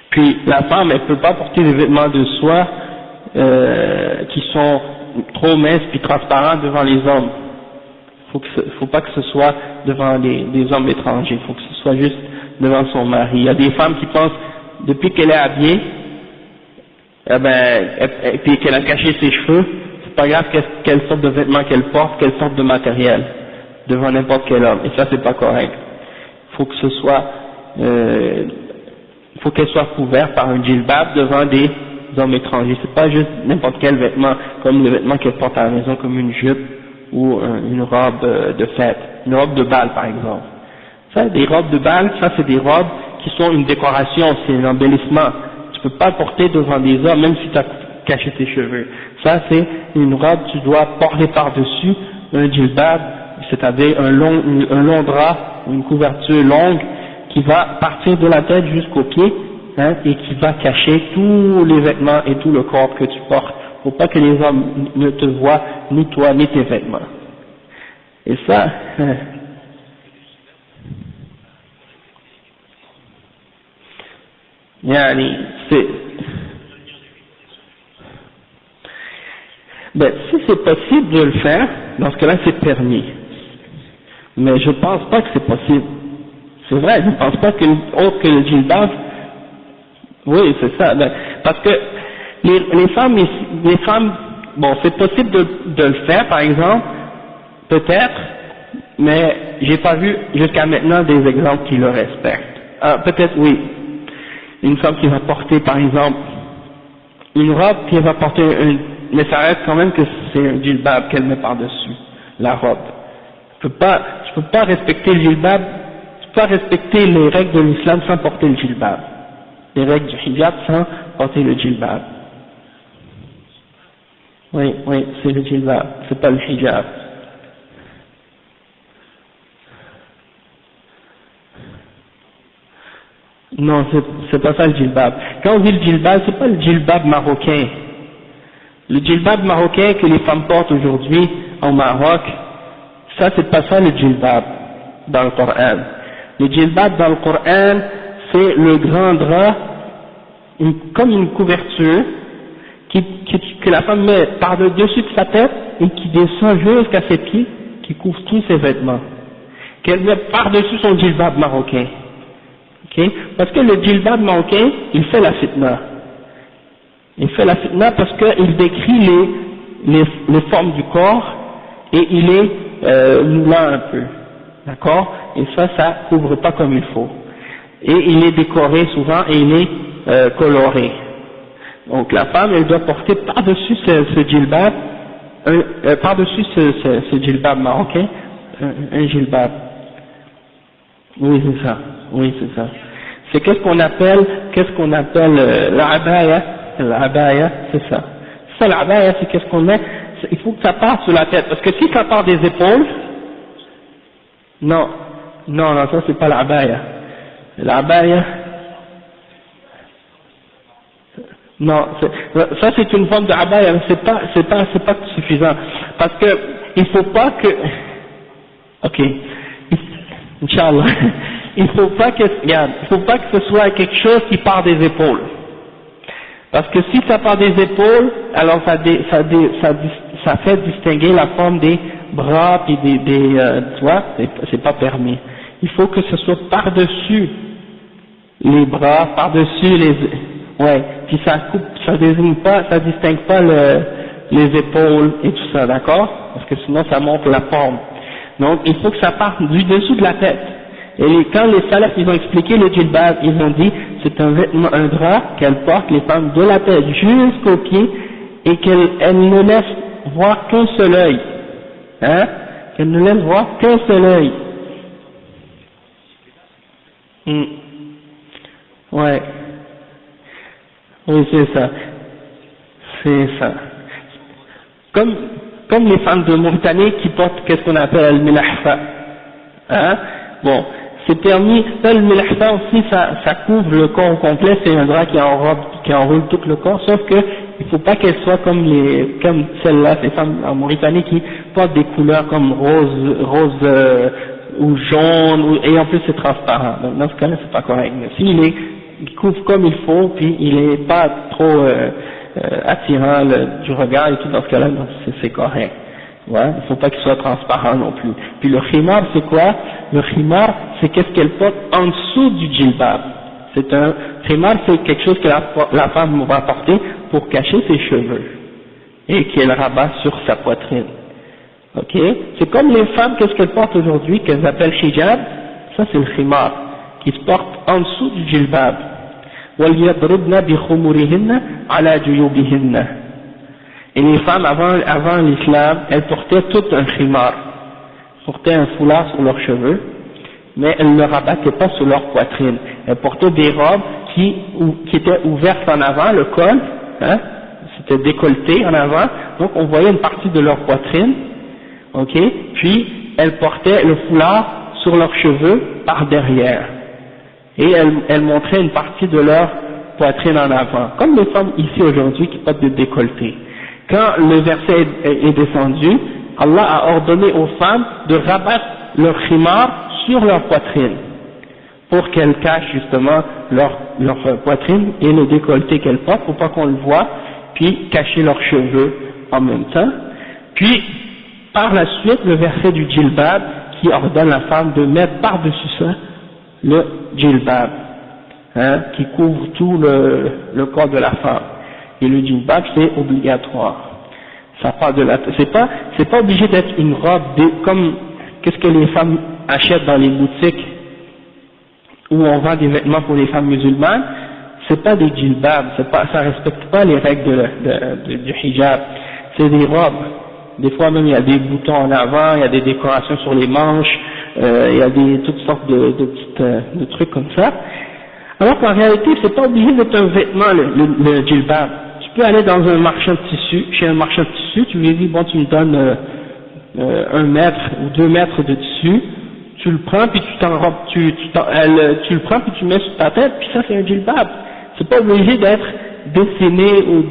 Puis la femme, elle peut pas porter des vêtements de soie qui sont trop minces puis transparents devant les hommes. Faut pas que ce soit devant des hommes étrangers, faut que ce soit juste devant son mari. Il y a des femmes qui pensent, depuis qu'elle est habillée, et puis qu'elle a caché ses cheveux, c'est pas grave quelle sorte de vêtements qu'elle porte, quelle sorte de matériel, devant n'importe quel homme. Et ça c'est pas correct. Faut que ce soit, faut qu'elle soit couverte par un djilbab devant des hommes étrangers. C'est pas juste n'importe quel vêtement, comme le vêtement qu'elle porte à la maison, comme une jupe ou une robe de fête, une robe de bal par exemple. Ça, des robes de bal, ça c'est des robes qui sont une décoration, c'est un embellissement. Tu peux pas porter devant des hommes, même si tu as caché tes cheveux. Ça c'est une robe, tu dois porter par-dessus un djilbab, c'est-à-dire un long drap, une couverture longue qui va partir de la tête jusqu'aux pieds, et qui va cacher tous les vêtements et tout le corps que tu portes, pour pas que les hommes ne te voient, ni toi, ni tes vêtements. Et ça, si c'est possible de le faire, dans ce cas-là c'est permis. Mais je pense pas que c'est possible. C'est vrai, je pense pas autre que le djilbab. Oui, c'est ça. Parce que les femmes, bon, c'est possible de le faire, par exemple, peut-être, mais j'ai pas vu jusqu'à maintenant des exemples qui le respectent. Peut-être oui. Une femme qui va porter, par exemple, une robe, qui va porter mais ça reste quand même que c'est un djilbab qu'elle met par-dessus, la robe. Tu peux pas respecter le djilbab, tu peux pas respecter les règles de l'islam sans porter le djilbab. Les règles du hijab sans porter le djilbab. Oui, c'est le djilbab, c'est pas le hijab. Non, c'est pas ça le djilbab. Quand on dit le djilbab, c'est pas le djilbab marocain. Le djilbab marocain que les femmes portent aujourd'hui au Maroc, ça c'est pas ça le djilbab dans le Coran. Le djilbab dans le Coran, c'est le grand drap comme une couverture que la femme met par-dessus de sa tête et qui descend jusqu'à ses pieds, qui couvre tous ses vêtements, qu'elle met par-dessus son djilbab marocain. Okay? Parce que le djilbab marocain, il fait la fitna. Il fait la fitna parce qu'il décrit les formes du corps et il est moulant un peu. D'accord? Et ça couvre pas comme il faut. Et il est décoré souvent et il est coloré. Donc la femme, elle doit porter par-dessus ce djilbab, par-dessus ce djilbab marocain, un djilbab. Oui, c'est ça. Oui, c'est ça. C'est qu'est-ce qu'on appelle l'abaya. L'abaya, c'est ça. Ça, l'abaya, c'est qu'est-ce qu'on met. Il faut que ça parte sur la tête. Parce que si ça part des épaules, non, ça c'est pas l'abaya. L'abaya, non, ça c'est une forme d'abaya, mais c'est pas suffisant. Parce que il faut pas que, ok, Inch'Allah, il faut pas que ce soit quelque chose qui part des épaules. Parce que si ça part des épaules, alors ça fait distinguer la forme des bras et tu vois, c'est pas permis. Il faut que ce soit par-dessus les bras, par-dessus puis ça distingue pas les épaules et tout ça, d'accord? Parce que sinon ça montre la forme. Donc il faut que ça parte du dessous de la tête. Et quand les salafs ils ont expliqué le djilbab, ils ont dit c'est un vêtement, un drap qu'elles portent les femmes de la tête jusqu'aux pieds et qu'elles ne laissent voir qu'un seul œil. Hein? Qu'elles ne laissent voir qu'un seul œil. Ouais. Oui, c'est ça. C'est ça. Comme les femmes de Mauritanie qui portent qu'est-ce qu'on appelle le milahfa. Hein? Bon, c'est permis, le milahfa aussi, ça couvre le corps au complet, c'est un drap qui enroule tout le corps, sauf que il faut pas qu'elle soit comme celle-là, ces femmes en Mauritanie qui portent des couleurs comme rose ou jaune, et en plus c'est transparent. Donc dans ce cas-là, c'est pas correct. Mais il couvre comme il faut, puis il est pas trop attirant du regard et tout, dans ce cas-là, c'est correct. Ouais, il faut pas qu'il soit transparent non plus. Puis le khimar, c'est quoi? Le khimar, c'est qu'est-ce qu'elle porte en dessous du djilbab. Khimar, c'est quelque chose que la femme va porter pour cacher ses cheveux et qu'elle rabat sur sa poitrine. Ok? C'est comme les femmes, qu'est-ce qu'elles portent aujourd'hui, qu'elles appellent hijab, ça c'est le khimar, qui se porte en dessous du djilbab. وَلْيَضْرِبْنَ بِخُمُرِهِنَّ عَلَى جُيُوبِهِنَّ. Et les femmes avant l'islam, elles portaient tout un khimar, portaient un foulard sur leurs cheveux, mais elles ne le rabattaient pas sur leur poitrine. Elles portaient des robes qui étaient ouvertes en avant, le col, hein, c'était décolleté en avant, donc on voyait une partie de leur poitrine, ok, puis elles portaient le foulard sur leurs cheveux par derrière, et elles montraient une partie de leur poitrine en avant, comme les femmes ici aujourd'hui qui portent des décolletés. Quand le verset est descendu, Allah a ordonné aux femmes de rabattre leur khimar sur leur poitrine, pour qu'elles cachent justement leur poitrine et le décolleté qu'elles portent, pour pas qu'on le voit, puis cacher leurs cheveux en même temps. Puis, par la suite, le verset du djilbab, qui ordonne la femme de mettre par-dessus ça le djilbab, hein, qui couvre tout le corps de la femme. Et le djilbab, c'est obligatoire. Ça part de la, c'est pas obligé d'être une robe comme, qu'est-ce que les femmes achètent dans les boutiques où on vend des vêtements pour les femmes musulmanes, c'est pas des djilbabs, ça respecte pas les règles du hijab, c'est des robes. Des fois même il y a des boutons en avant, il y a des décorations sur les manches, il y a toutes sortes de trucs comme ça. Alors qu'en réalité, c'est pas obligé d'être un vêtement, le djilbab. Tu peux aller dans un marchand de tissu, chez un marchand de tissu, tu lui dis, bon, tu me donnes 1 mètre ou 2 mètres de tissu, tu le prends, puis tu t'enrobes, tu le prends, puis tu le mets sur ta tête, puis ça c'est un djilbab. C'est pas obligé d'être dessiné ou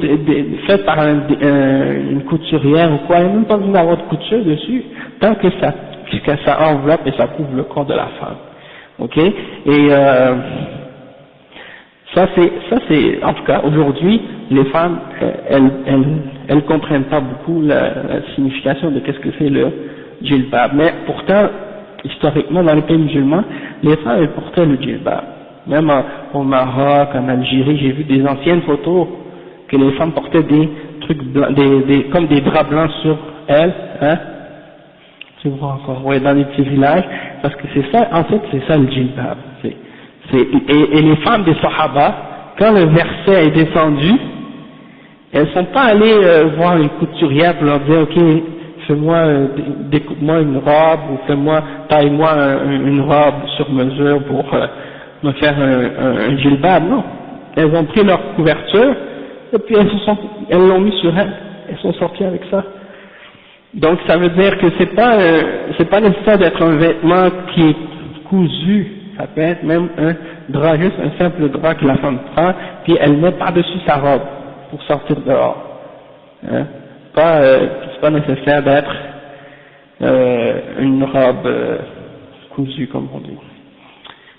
fait par une couturière ou quoi, il n'y a même pas besoin d'avoir de couture dessus, tant que ça enveloppe et ça couvre le corps de la femme. Ok? Et En tout cas, aujourd'hui, les femmes, elles comprennent pas beaucoup la signification de qu'est-ce que c'est le djilbab. Mais pourtant, historiquement, dans les pays musulmans, les femmes, elles portaient le djilbab. Même au Maroc, en Algérie, j'ai vu des anciennes photos que les femmes portaient des trucs blancs, comme des draps blancs sur elles, hein. Tu vois encore, ouais, dans les petits villages, parce que c'est ça, en fait, c'est ça le djilbab. Et les femmes des Sahaba, quand le verset est descendu, elles sont pas allées voir une couturière pour leur dire, ok, découpe-moi une robe, ou taille-moi une robe sur mesure pour me faire un djilbab. Non, elles ont pris leur couverture et puis elles l'ont mis sur elles sont sorties avec ça. Donc ça veut dire que c'est pas nécessaire d'être un vêtement qui est cousu. Ça peut être même un drap, juste un simple drap que la femme prend, puis elle met par-dessus sa robe pour sortir dehors. Hein? C'est pas nécessaire d'être une robe cousue, comme on dit.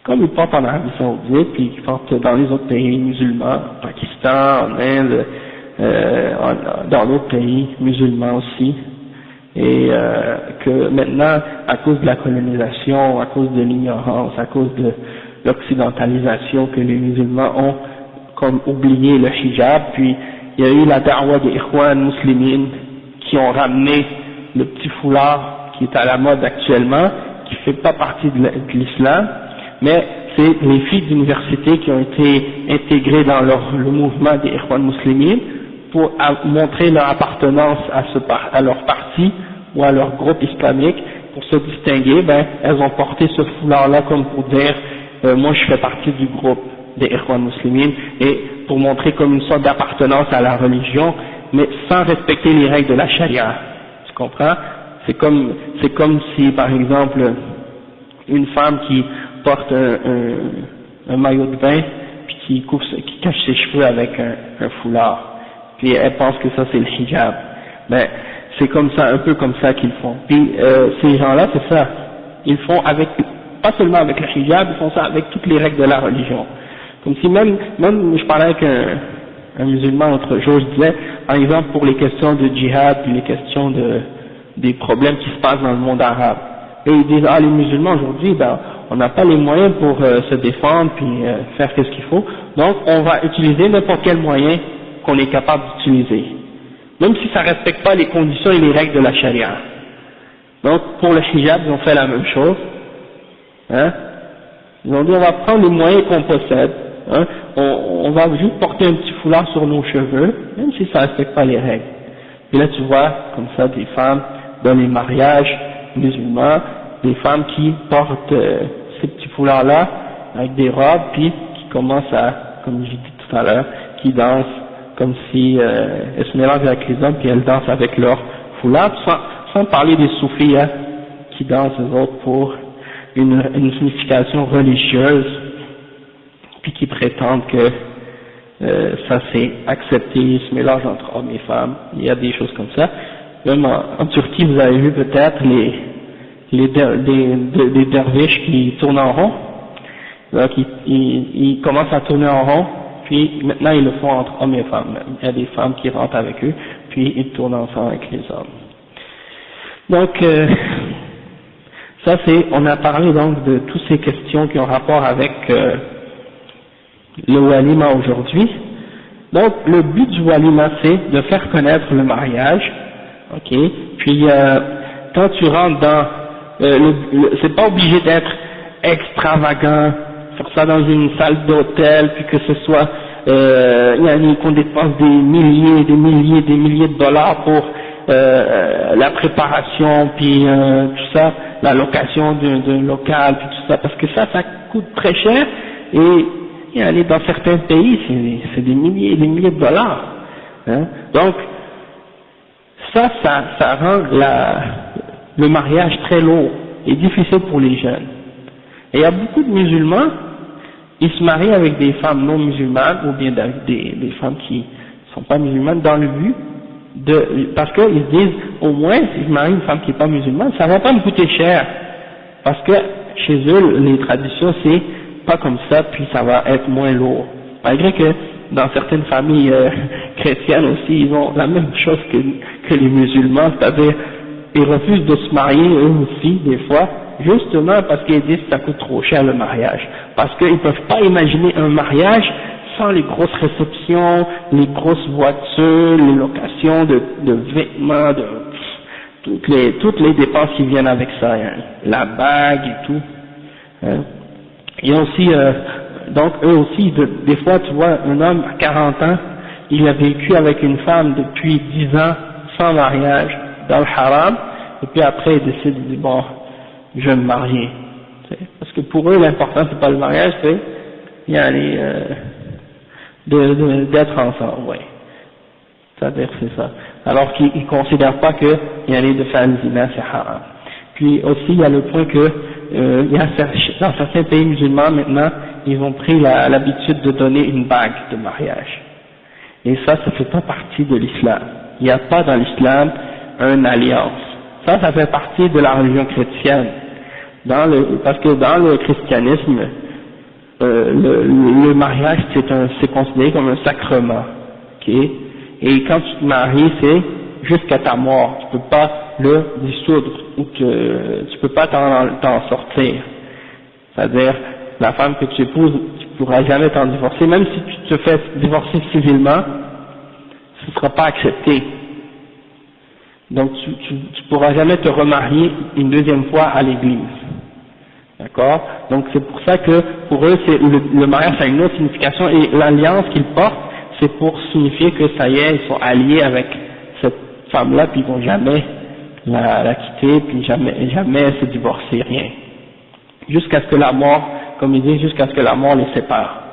Comme ils portent en Arabie Saoudite, puis ils portent dans les autres pays musulmans, au Pakistan, en Inde, dans d'autres pays musulmans aussi. Et que maintenant, à cause de la colonisation, à cause de l'ignorance, à cause de l'occidentalisation, que les musulmans ont comme oublié le hijab, puis il y a eu la da'wa des Ikhwan muslimines qui ont ramené le petit foulard qui est à la mode actuellement, qui fait pas partie de l'islam, mais c'est les filles d'université qui ont été intégrées dans le mouvement des Ikhwan muslimines pour montrer leur appartenance à leur parti ou à leur groupe islamique. Pour se distinguer, elles ont porté ce foulard-là comme pour dire moi je fais partie du groupe des Ikhwan muslimines, et pour montrer comme une sorte d'appartenance à la religion, mais sans respecter les règles de la charia. Tu comprends? C'est comme si par exemple une femme qui porte un maillot de bain puis qui cache ses cheveux avec un foulard, puis elle pense que ça c'est le hijab. C'est comme ça, un peu comme ça qu'ils font. Puis ces gens-là, c'est ça. Ils font pas seulement avec le hijab, ils font ça avec toutes les règles de la religion. Comme si même je parlais avec un musulman l'autre jour, je disais, par exemple, pour les questions de djihad, puis les questions des problèmes qui se passent dans le monde arabe. Et ils disent, les musulmans aujourd'hui, on n'a pas les moyens pour se défendre, puis faire ce qu'il faut, donc on va utiliser n'importe quel moyen qu'on est capable d'utiliser, même si ça ne respecte pas les conditions et les règles de la charia. Donc pour le hijab, ils ont fait la même chose. Hein? Ils ont dit, on va prendre les moyens qu'on possède, hein? On va juste porter un petit foulard sur nos cheveux, même si ça ne respecte pas les règles. Et là tu vois, comme ça, des femmes dans les mariages musulmans, des femmes qui portent ces petits foulards-là, avec des robes, puis qui commencent comme j'ai dit tout à l'heure, qui dansent comme si elles se mélangent avec les hommes, puis elles dansent avec leur foulard, sans parler des soufis, hein, qui dansent eux autres pour une signification religieuse, puis qui prétendent que ça c'est accepté, ils se mélangent entre hommes et femmes, il y a des choses comme ça. Même en Turquie, vous avez vu peut-être des derviches qui tournent en rond, donc ils commencent à tourner en rond, puis maintenant ils le font entre hommes et femmes. Il y a des femmes qui rentrent avec eux, puis ils tournent ensemble avec les hommes. Donc ça on a parlé donc de toutes ces questions qui ont rapport avec le walima aujourd'hui. Donc le but du walima c'est de faire connaître le mariage, ok. Puis quand tu rentres dans c'est pas obligé d'être extravagant, faire ça dans une salle d'hôtel, puis que ce soit qu'on dépense des milliers de dollars pour la préparation, puis tout ça, la location d'un local, puis tout ça, parce que ça coûte très cher, et dans certains pays, c'est des milliers de dollars. Hein. Donc, ça rend le mariage très lourd et difficile pour les jeunes. Et il y a beaucoup de musulmans, ils se marient avec des femmes non musulmanes, ou bien avec des femmes qui sont pas musulmanes, dans le but parce qu'ils se disent, au moins, si je marie une femme qui n'est pas musulmane, ça va pas me coûter cher. Parce que chez eux, les traditions, c'est pas comme ça, puis ça va être moins lourd. malgré que dans certaines familles chrétiennes aussi, ils ont la même chose que les musulmans, c'est-à-dire ils refusent de se marier eux aussi des fois, justement parce qu'ils disent que ça coûte trop cher le mariage, parce qu'ils ne peuvent pas imaginer un mariage sans les grosses réceptions, les grosses voitures, les locations de vêtements, toutes les dépenses qui viennent avec ça, hein, la bague et tout. Hein. Il y a aussi, donc eux aussi, des fois tu vois un homme à 40 ans, il a vécu avec une femme depuis 10 ans sans mariage, dans le haram, et puis après il décide de dire bon, je vais me marier. Parce que pour eux l'important c'est pas le mariage, c'est y aller d'être ensemble, ouais. C'est-à-dire c'est ça. Alors qu'ils considèrent pas que y aller de faire le zina c'est haram. Puis aussi il y a le point que il y a dans certains pays musulmans maintenant ils ont pris l'habitude de donner une bague de mariage. Et ça fait pas partie de l'islam. Il n'y a pas dans l'islam une alliance. Ça fait partie de la religion chrétienne. Parce que dans le christianisme, le mariage c'est considéré comme un sacrement. Okay? Et quand tu te maries, c'est jusqu'à ta mort. Tu peux pas le dissoudre ou tu peux pas t'en sortir. C'est-à-dire, la femme que tu épouses, tu pourras jamais t'en divorcer. Même si tu te fais divorcer civilement, ce ne sera pas accepté. Donc tu pourras jamais te remarier une deuxième fois à l'église. D'accord? Donc c'est pour ça que pour eux le mariage a une autre signification et l'alliance qu'ils portent, c'est pour signifier que ça y est, ils sont alliés avec cette femme-là, puis ils vont jamais la quitter, puis jamais se divorcer, rien. Jusqu'à ce que la mort, comme ils disent, jusqu'à ce que la mort les sépare.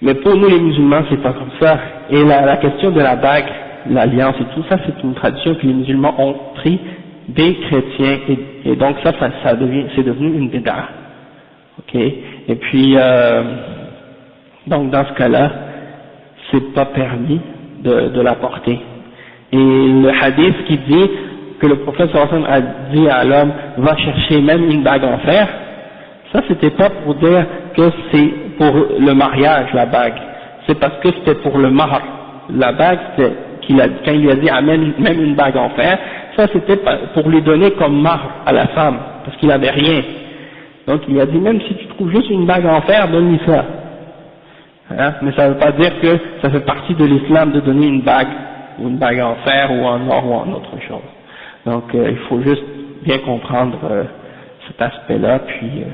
Mais pour nous les musulmans, c'est pas comme ça. Et la question de la bague, l'alliance et tout ça, c'est une tradition que les musulmans ont pris des chrétiens, et donc c'est devenu une bid'a. Ok? Et puis, donc dans ce cas-là, c'est pas permis de la porter. Et le hadith qui dit que le prophète sallallahu alayhi wa sallam a dit à l'homme, va chercher même une bague en fer, ça c'était pas pour dire que c'est pour le mariage la bague, c'est parce que c'était pour le mahr. La bague, quand il lui a dit amène même une bague en fer, ça c'était pour lui donner comme mahr à la femme, parce qu'il avait rien. Donc il a dit même si tu trouves juste une bague en fer, donne-lui ça. Hein? Mais ça ne veut pas dire que ça fait partie de l'islam de donner une bague en fer ou en or ou en autre chose. Donc il faut juste bien comprendre cet aspect-là. Puis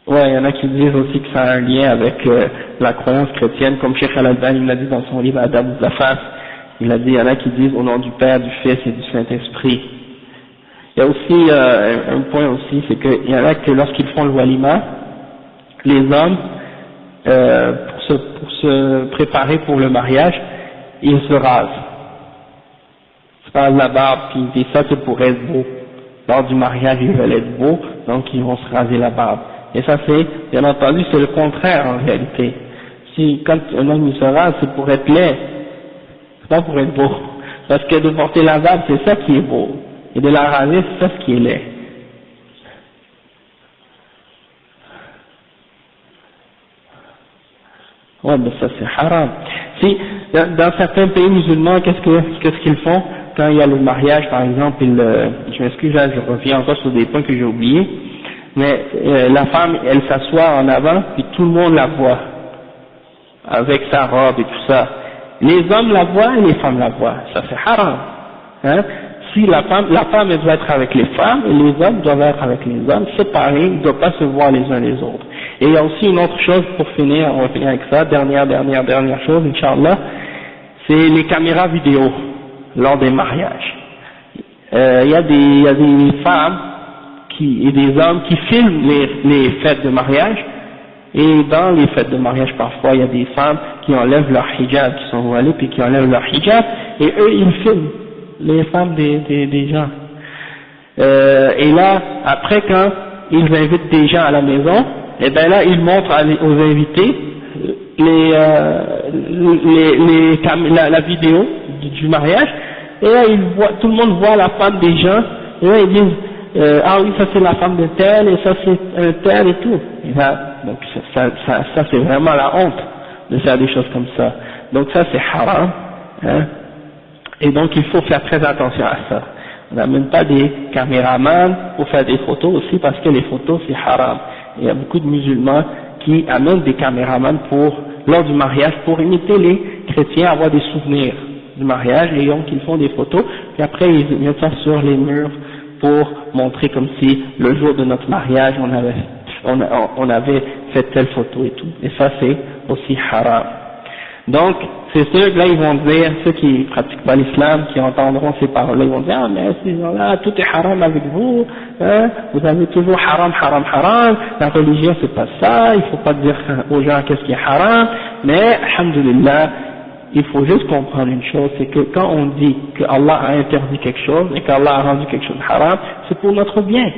il y en a qui disent aussi que ça a un lien avec la croyance chrétienne, comme Cheikh Al-Albani il l'a dit dans son livre Adab al-Zafaf. Il a dit, il y en a qui disent au nom du Père, du Fils et du Saint-Esprit. Il y a aussi un point aussi, c'est qu'il y en a que lorsqu'ils font le walima, les hommes pour se préparer pour le mariage, ils se rasent. Ils se rasent la barbe, puis ça c'est pour être beau. Lors du mariage, ils veulent être beaux, donc ils vont se raser la barbe. Et ça c'est, bien entendu, c'est le contraire en réalité. Quand un homme il se rase, c'est pour être laid, c'est pas pour être beau. Parce que de porter la barbe, c'est ça qui est beau. Et de la raser, c'est ça ce qui est laid. Ouais, mais ça c'est haram. Si, dans certains pays musulmans, qu'est-ce qu'ils font quand il y a le mariage, par exemple, je m'excuse, là, je reviens encore sur des points que j'ai oubliés, mais la femme, elle s'assoit en avant, puis tout le monde la voit, avec sa robe et tout ça. Les hommes la voient et les femmes la voient, ça c'est haram. Hein? Si la femme elle doit être avec les femmes et les hommes doivent être avec les hommes, séparés, ils ne doivent pas se voir les uns les autres. Et il y a aussi une autre chose pour finir, on va finir avec ça, dernière chose, Inch'Allah, c'est les caméras vidéo lors des mariages. Il y a des femmes et des hommes qui filment les fêtes de mariage, et dans les fêtes de mariage parfois il y a des femmes qui enlèvent leur hijab, qui sont voilées puis qui enlèvent leur hijab, et eux ils filment les femmes des gens. Et là, après quand ils invitent des gens à la maison, et ben là ils montrent aux invités la vidéo du mariage, et là tout le monde voit la femme des gens, et là ils disent ah oui ça c'est la femme de tel, et ça c'est un tel et tout. Et là, Donc ça c'est vraiment la honte de faire des choses comme ça. Donc ça c'est haram, hein. Et donc il faut faire très attention à ça. On n'amène pas des caméramans pour faire des photos aussi, parce que les photos c'est haram. Il y a beaucoup de musulmans qui amènent des caméramans lors du mariage pour imiter les chrétiens, avoir des souvenirs du mariage, et donc ils font des photos, puis après ils mettent ça sur les murs pour montrer comme si le jour de notre mariage on avait fait telle photo et tout. Et ça c'est aussi haram. Donc c'est sûr que là ils vont dire, ceux qui pratiquent pas l'islam, qui entendront ces paroles-là, ils vont dire, ah mais ces gens-là, tout est haram avec vous, hein, vous avez toujours haram, haram, haram, la religion c'est pas ça, il faut pas dire aux gens qu'est-ce qui est haram, mais alhamdulillah, il faut juste comprendre une chose, c'est que quand on dit que Allah a interdit quelque chose et qu'Allah a rendu quelque chose haram, c'est pour notre bien,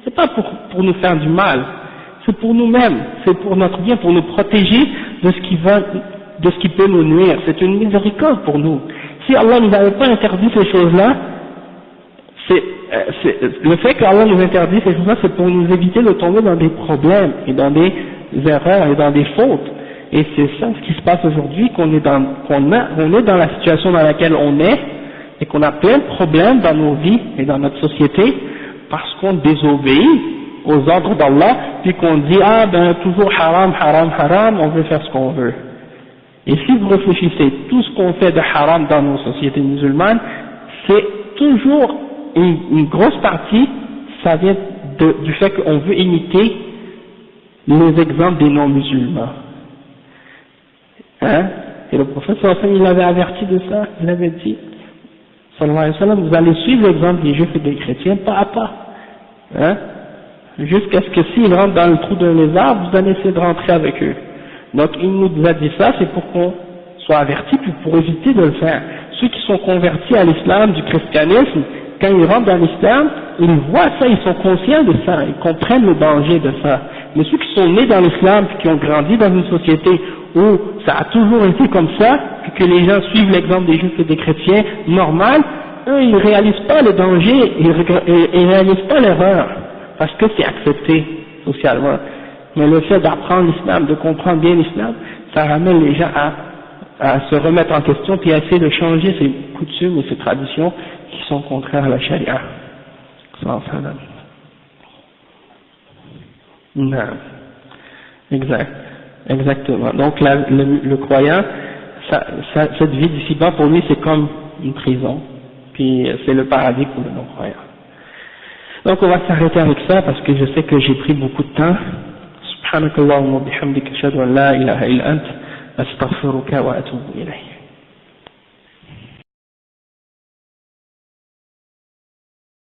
c'est pas pour nous faire du mal, c'est pour nous-mêmes, c'est pour notre bien, pour nous protéger de ce qui peut nous nuire, c'est une miséricorde pour nous. Si Allah nous avait pas interdit ces choses-là, le fait qu'Allah nous interdit ces choses-là, c'est pour nous éviter de tomber dans des problèmes et dans des erreurs et dans des fautes. Et c'est ça ce qui se passe aujourd'hui, qu'on est dans la situation dans laquelle on est, et qu'on a plein de problèmes dans nos vies et dans notre société, parce qu'on désobéit aux ordres d'Allah, puis qu'on dit, ah ben toujours haram, haram, haram, on veut faire ce qu'on veut. Et si vous réfléchissez, tout ce qu'on fait de haram dans nos sociétés musulmanes, c'est toujours une grosse partie, ça vient du fait qu'on veut imiter les exemples des non-musulmans. Hein? Et le prophète sallallahu alayhi wa sallam, il avait averti de ça, il avait dit, sallallahu alayhi wa sallam, vous allez suivre l'exemple des juifs et des chrétiens pas à pas. Hein? Jusqu'à ce que s'ils rentrent dans le trou d'un lézard, vous allez essayer de rentrer avec eux. Donc il nous a dit ça, c'est pour qu'on soit avertis, puis pour éviter de le faire. Ceux qui sont convertis à l'islam, du christianisme, quand ils rentrent dans l'islam, ils voient ça, ils sont conscients de ça, ils comprennent le danger de ça. Mais ceux qui sont nés dans l'islam, puis qui ont grandi dans une société où ça a toujours été comme ça, puis que les gens suivent l'exemple des juifs et des chrétiens normal, eux ils réalisent pas le danger, ils réalisent pas l'erreur, parce que c'est accepté socialement. Mais le fait d'apprendre l'islam, de comprendre bien l'islam, ça ramène les gens à se remettre en question, puis à essayer de changer ces coutumes et ces traditions qui sont contraires à la charia. Non. Exactement. Donc le croyant, cette vie d'ici-bas pour lui c'est comme une prison, puis c'est le paradis pour le non-croyant. Donc on va s'arrêter avec ça parce que je sais que j'ai pris beaucoup de temps. سبحانك اللهم وبحمدك أشهد أن لا إله إلا أنت أستغفرك وأتوب إليك.